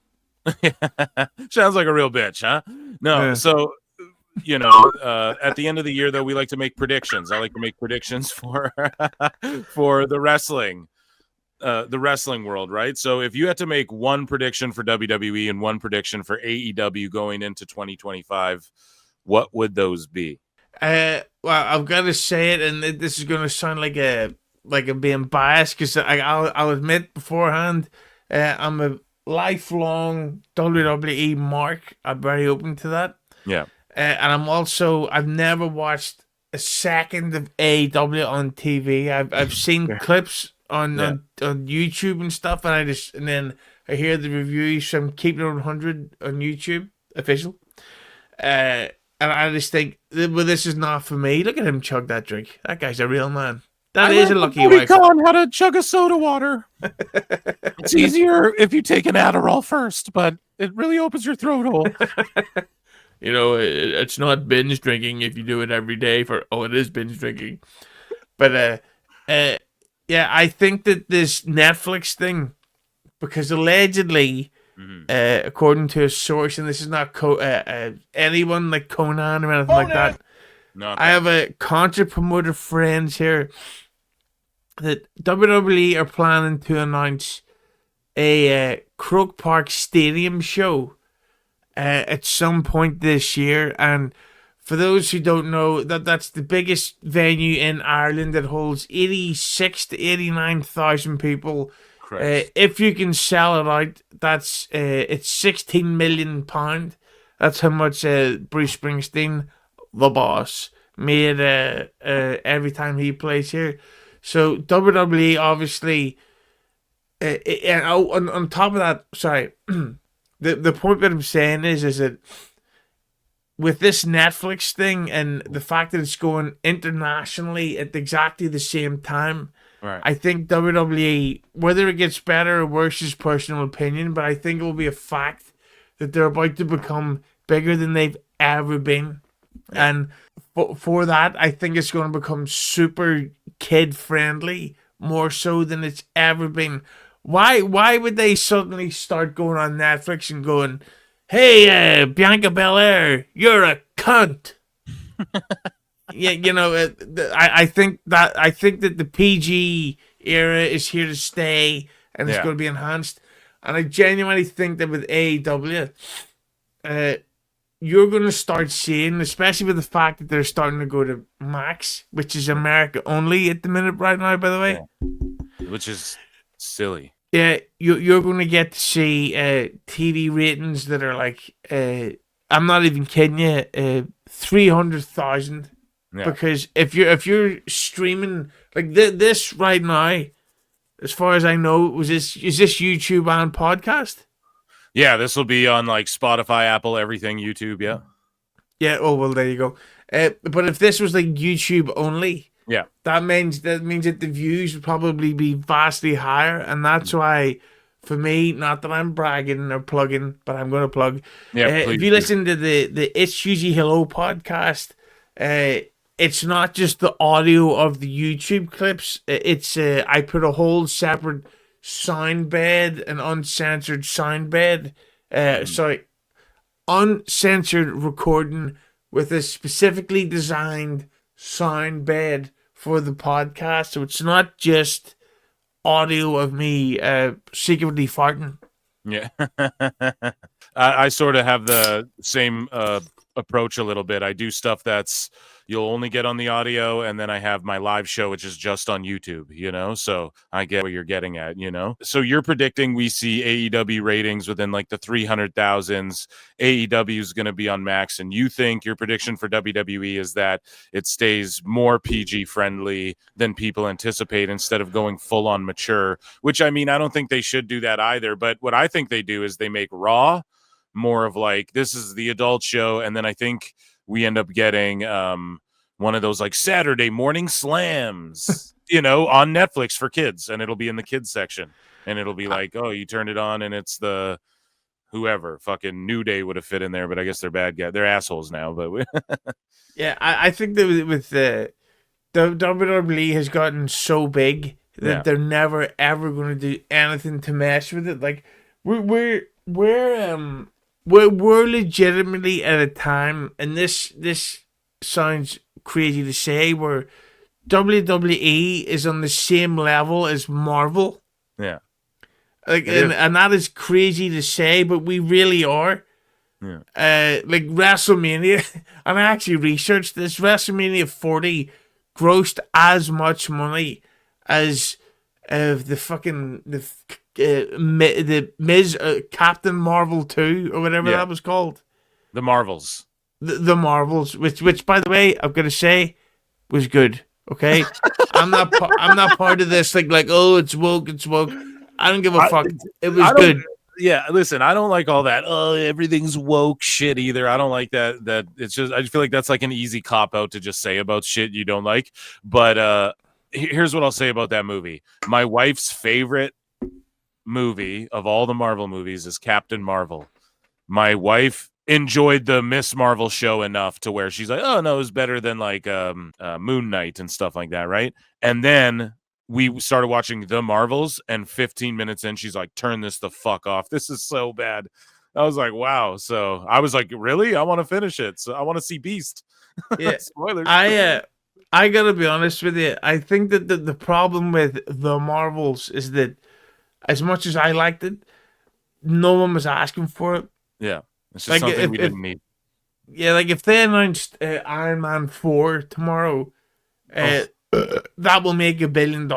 Sounds like a real bitch, huh? No. Yeah. So, at the end of the year, though, we like to make predictions. I like to make predictions for the wrestling world, right? So if you had to make one prediction for WWE and one prediction for AEW going into 2025, what would those be? Well, I've got to say it, and this is going to sound like I'm being biased, because I'll admit beforehand, I'm a lifelong WWE mark. I'm very open to that. Yeah. And I've never watched a second of AEW on TV. I've seen clips on YouTube and stuff, and then I hear the reviews from Keeping It 100 on YouTube official, and I just think, well, this is not for me. Look at him chug that drink. That guy's a real man. That is a lucky wife. Khan how to chug a soda water. It's easier if you take an Adderall first, but it really opens your throat hole. It's not binge drinking if you do it every day it is binge drinking. But yeah, I think that this Netflix thing, because allegedly, according to a source, and this is not anyone like Conan or anything like that. I have a concert promoter friends here that WWE are planning to announce a Croke Park Stadium show at some point this year. And for those who don't know, that's the biggest venue in Ireland that holds 86 to 89,000 people. If you can sell it out, that's it's £16 million. That's how much Bruce Springsteen, the boss, made every time he plays here. So WWE obviously, and on top of that, sorry, the point that I'm saying is that with this Netflix thing and the fact that it's going internationally at exactly the same time, right, I think WWE, whether it gets better or worse is personal opinion, but I think it will be a fact that they're about to become bigger than they've ever been. Yeah. And for that, I think it's going to become super kid-friendly, more so than it's ever been. Why would they suddenly start going on Netflix and going, hey, Bianca Belair, you're a cunt? Yeah, I think that the PG era is here to stay, and it's Yeah. going to be enhanced. And I genuinely think that with AEW, you're going to start seeing, especially with the fact that they're starting to go to Max, which is America only at the minute right now, by the way. Yeah. Which is silly. Yeah, you're going to get to see TV ratings that are like, I'm not even kidding you, 300,000. Yeah. Because if you're streaming like this right now, as far as I know, is this YouTube and podcast? Yeah, this will be on like Spotify, Apple, everything, YouTube. Yeah. Yeah. Oh well, there you go. But if this was like YouTube only, Yeah. that means that the views would probably be vastly higher, and that's why, for me, not that I'm bragging or plugging, but I'm going to plug. Yeah. If you listen to the It's Hughezy Hello podcast, it's not just the audio of the YouTube clips. It's I put a whole separate sound bed, an uncensored sound bed. Sorry, uncensored recording with a specifically designed sound bed for the podcast. So it's not just audio of me secretly farting. Yeah. I sort of have the same approach a little bit. I do stuff that's you'll only get on the audio, and then I have my live show, which is just on YouTube, so I get what you're getting at, so you're predicting we see AEW ratings within like the 300,000s. AEW is going to be on Max, and you think your prediction for WWE is that it stays more PG friendly than people anticipate instead of going full on mature, which I mean, I don't think they should do that either. But what I think they do is they make Raw more of like, this is the adult show. And then I think we end up getting one of those like Saturday morning slams, on Netflix for kids, and it'll be in the kids section, and it'll be like, oh, you turn it on and it's the whoever fucking New Day would have fit in there, but I guess they're bad guys. They're assholes now, but yeah, I think that with the WWE has gotten so big that they're never ever going to do anything to mess with it. Like we're legitimately at a time, and this sounds crazy to say, where WWE is on the same level as Marvel. Yeah. Like, and that is crazy to say, but we really are. Yeah. Like WrestleMania, and I actually researched this. WrestleMania 40 grossed as much money as the Miz Captain Marvel 2 or whatever that was called. The Marvels. The Marvels, which by the way, I'm gonna say was good. Okay, I'm not part of this like oh it's woke. I don't give a fuck. It was good. Yeah, listen, I don't like all that. Oh, everything's woke shit either. I don't like that. That it's just I feel like that's like an easy cop out to just say about shit you don't like. But here's what I'll say about that movie. My wife's favorite movie of all the Marvel movies is Captain Marvel. My wife enjoyed the Miss Marvel show enough to where she's like, oh no, it was better than like Moon Knight and stuff like that, right? And then we started watching The Marvels, and 15 minutes in, she's like, turn this the fuck off. This is so bad. I was like, wow. So I was like, really? I want to finish it. So I want to see Beast. Yeah. Spoilers. I gotta be honest with you. I think that the problem with The Marvels is that as much as I liked it, no one was asking for it. Yeah. It's just like something we didn't need. Yeah, like if they announced Iron Man 4 tomorrow, that will make $1 billion.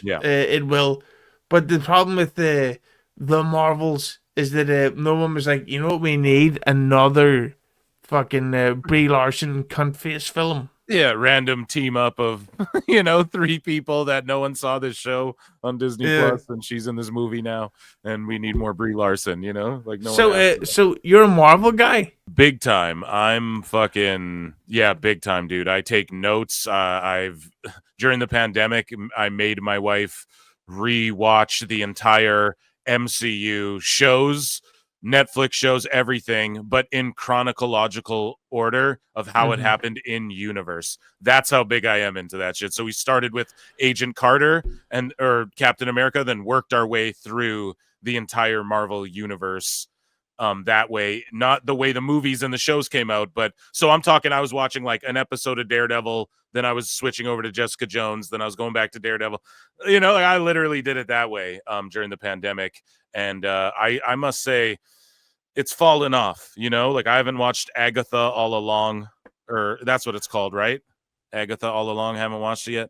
Yeah. It will. But the problem with the Marvels is that no one was like, you know what we need? Another fucking Brie Larson cunt face film. Yeah, random team up of 3 people that no one saw this show on Disney Plus, and she's in this movie now, and we need more Brie Larson. Like no. So you're a Marvel guy? Big time. I'm fucking big time, dude. I take notes. I've during the pandemic, I made my wife rewatch the entire MCU shows. Netflix shows, everything, but in chronological order of how it happened in universe. That's how big I am into that shit. So we started with Agent Carter or Captain America, then worked our way through the entire Marvel universe that way, not the way the movies and the shows came out. But so I'm talking, I was watching like an episode of Daredevil, then I was switching over to Jessica Jones, then I was going back to Daredevil. Like I literally did it that way during the pandemic. And I must say it's fallen off, like I haven't watched Agatha All Along, or that's what it's called, right? Agatha All Along. Haven't watched it yet.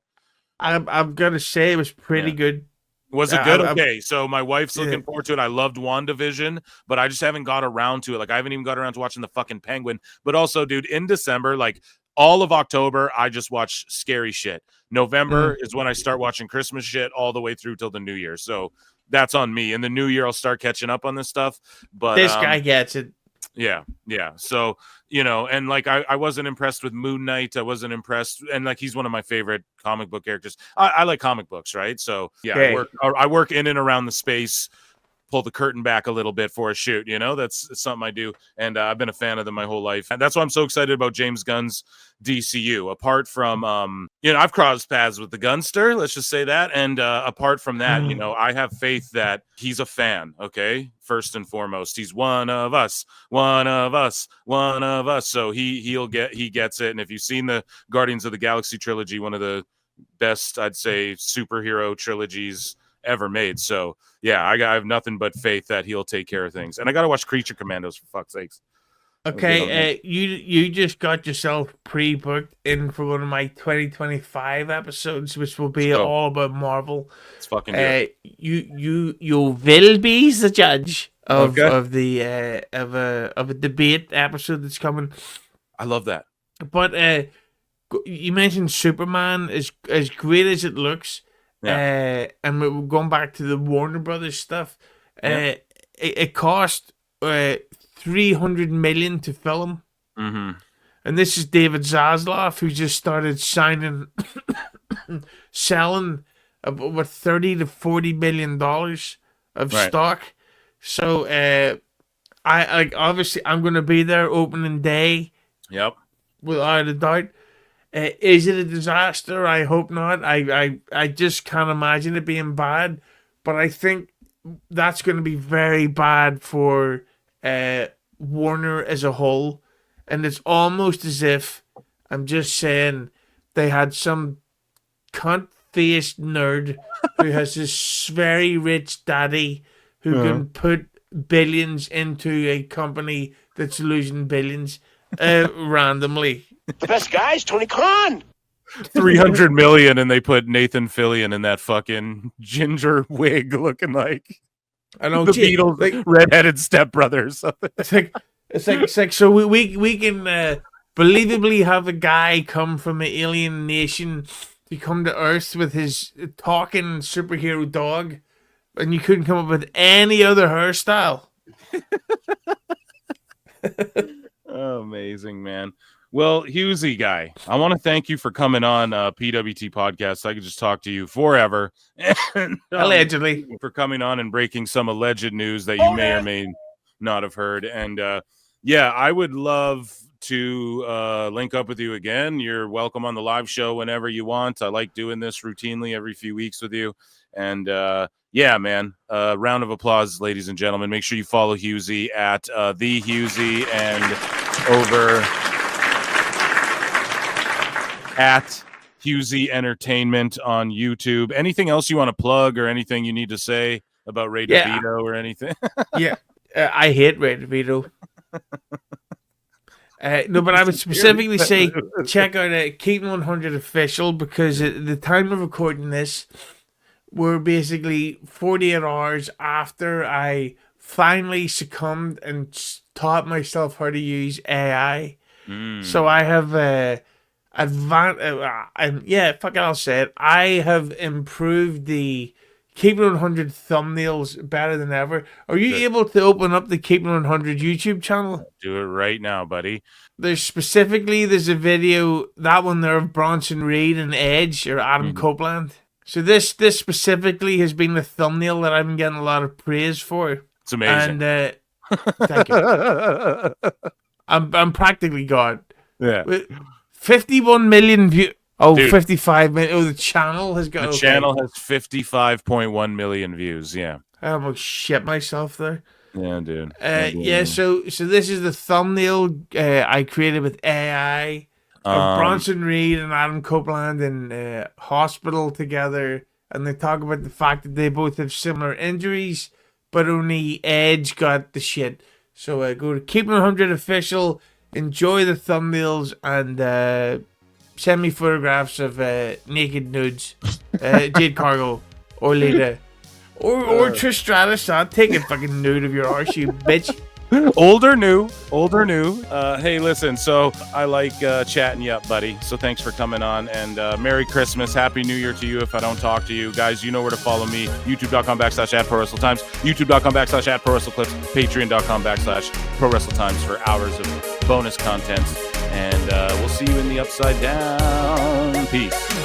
I'm gonna say it was pretty good. Was it good? Okay, so my wife's looking forward to it. I loved WandaVision, but I just haven't got around to it. Like, I haven't even got around to watching the fucking Penguin. But also, dude, in December, like all of October, I just watch scary shit. November is when I start watching Christmas shit all the way through till the New Year. So that's on me. In the New Year, I'll start catching up on this stuff. But this guy gets it. Yeah. So, and like I wasn't impressed with Moon Knight. I wasn't impressed. And like he's one of my favorite comic book characters. I like comic books, right? So yeah, hey. I work in and around the space, pull the curtain back a little bit for a shoot, that's something I do. And I've been a fan of them my whole life. And that's why I'm so excited about James Gunn's DCU. Apart from, I've crossed paths with the Gunster, let's just say that. And apart from that, I have faith that he's a fan. Okay. First and foremost, he's one of us. So he gets it. And if you've seen the Guardians of the Galaxy trilogy, one of the best, I'd say, superhero trilogies ever made. So yeah, I have nothing but faith that he'll take care of things. And I got to watch Creature Commandos for fuck's sakes. Okay, you just got yourself pre-booked in for one of my 2025 episodes, which will be all about Marvel. It's fucking good. You will be the judge of a debate episode that's coming. I love that. But you mentioned Superman, as great as it looks. Yeah. And we're going back to the Warner Brothers stuff. It cost $300 million to film, and this is David Zaslav, who just started selling about $30 to $40 million of stock. So I obviously I'm going to be there opening day. Yep, without a doubt. Is it a disaster? I hope not. I just can't imagine it being bad. But I think that's going to be very bad for Warner as a whole. And it's almost as if, I'm just saying, they had some cunt-faced nerd who has this very rich daddy who can put billions into a company that's losing billions randomly. The best guy is Tony Khan. 300 million, and they put Nathan Fillion in that fucking ginger wig looking like I know the Beatles, like redheaded stepbrothers. It's like so we can believably have a guy come from an alien nation to come to Earth with his talking superhero dog, and you couldn't come up with any other hairstyle. Oh, amazing, man. Well, Hughezy guy, I want to thank you for coming on PWT podcast. I could just talk to you forever. And, allegedly. For coming on and breaking some alleged news that you may or may not have heard. And yeah, I would love to link up with you again. You're welcome on the live show whenever you want. I like doing this routinely every few weeks with you. And yeah, man, round of applause, ladies and gentlemen. Make sure you follow Hughezy at the Hughezy and over at Hughezy Entertainment on YouTube. Anything else you want to plug or anything you need to say about Ray DeVito or anything? Yeah, I hate Ray DeVito. No, but I would specifically say check out Keaton 100 Official, because at the time of recording this, we're basically 48 hours after I finally succumbed and taught myself how to use AI. So I have I'll say it. I have improved the Keeping 100 thumbnails better than ever. Are you able to open up the Keeping 100 YouTube channel? Do it right now, buddy. There's a video, that one there, of Bronson Reed and Edge, or Adam Copeland. So this specifically has been the thumbnail that I've been getting a lot of praise for. It's amazing. And thank you. I'm practically God. Yeah. 51 million views. Oh, Dude. 55 million. Oh, the channel has channel has 55.1 million views. Yeah. I almost shit myself there. Yeah, dude. So this is the thumbnail I created with AI of Bronson Reed and Adam Copeland in hospital together, and they talk about the fact that they both have similar injuries, but only Edge got the shit. So go to Keep 100 Official, enjoy the thumbnails, and send me photographs of naked nudes. Jade Cargo or Lita. Or Trish Stratus. I'll take a fucking nude of your arse, you bitch. Old or new. Hey, listen, so I like chatting you up, buddy. So thanks for coming on, and Merry Christmas, Happy New Year to you if I don't talk to you. Guys, you know where to follow me. YouTube.com/@ProWrestleTimes, YouTube.com/@ProWrestleClips, Patreon.com/ProWrestleTimes for hours of bonus content. And we'll see you in the Upside Down. Peace.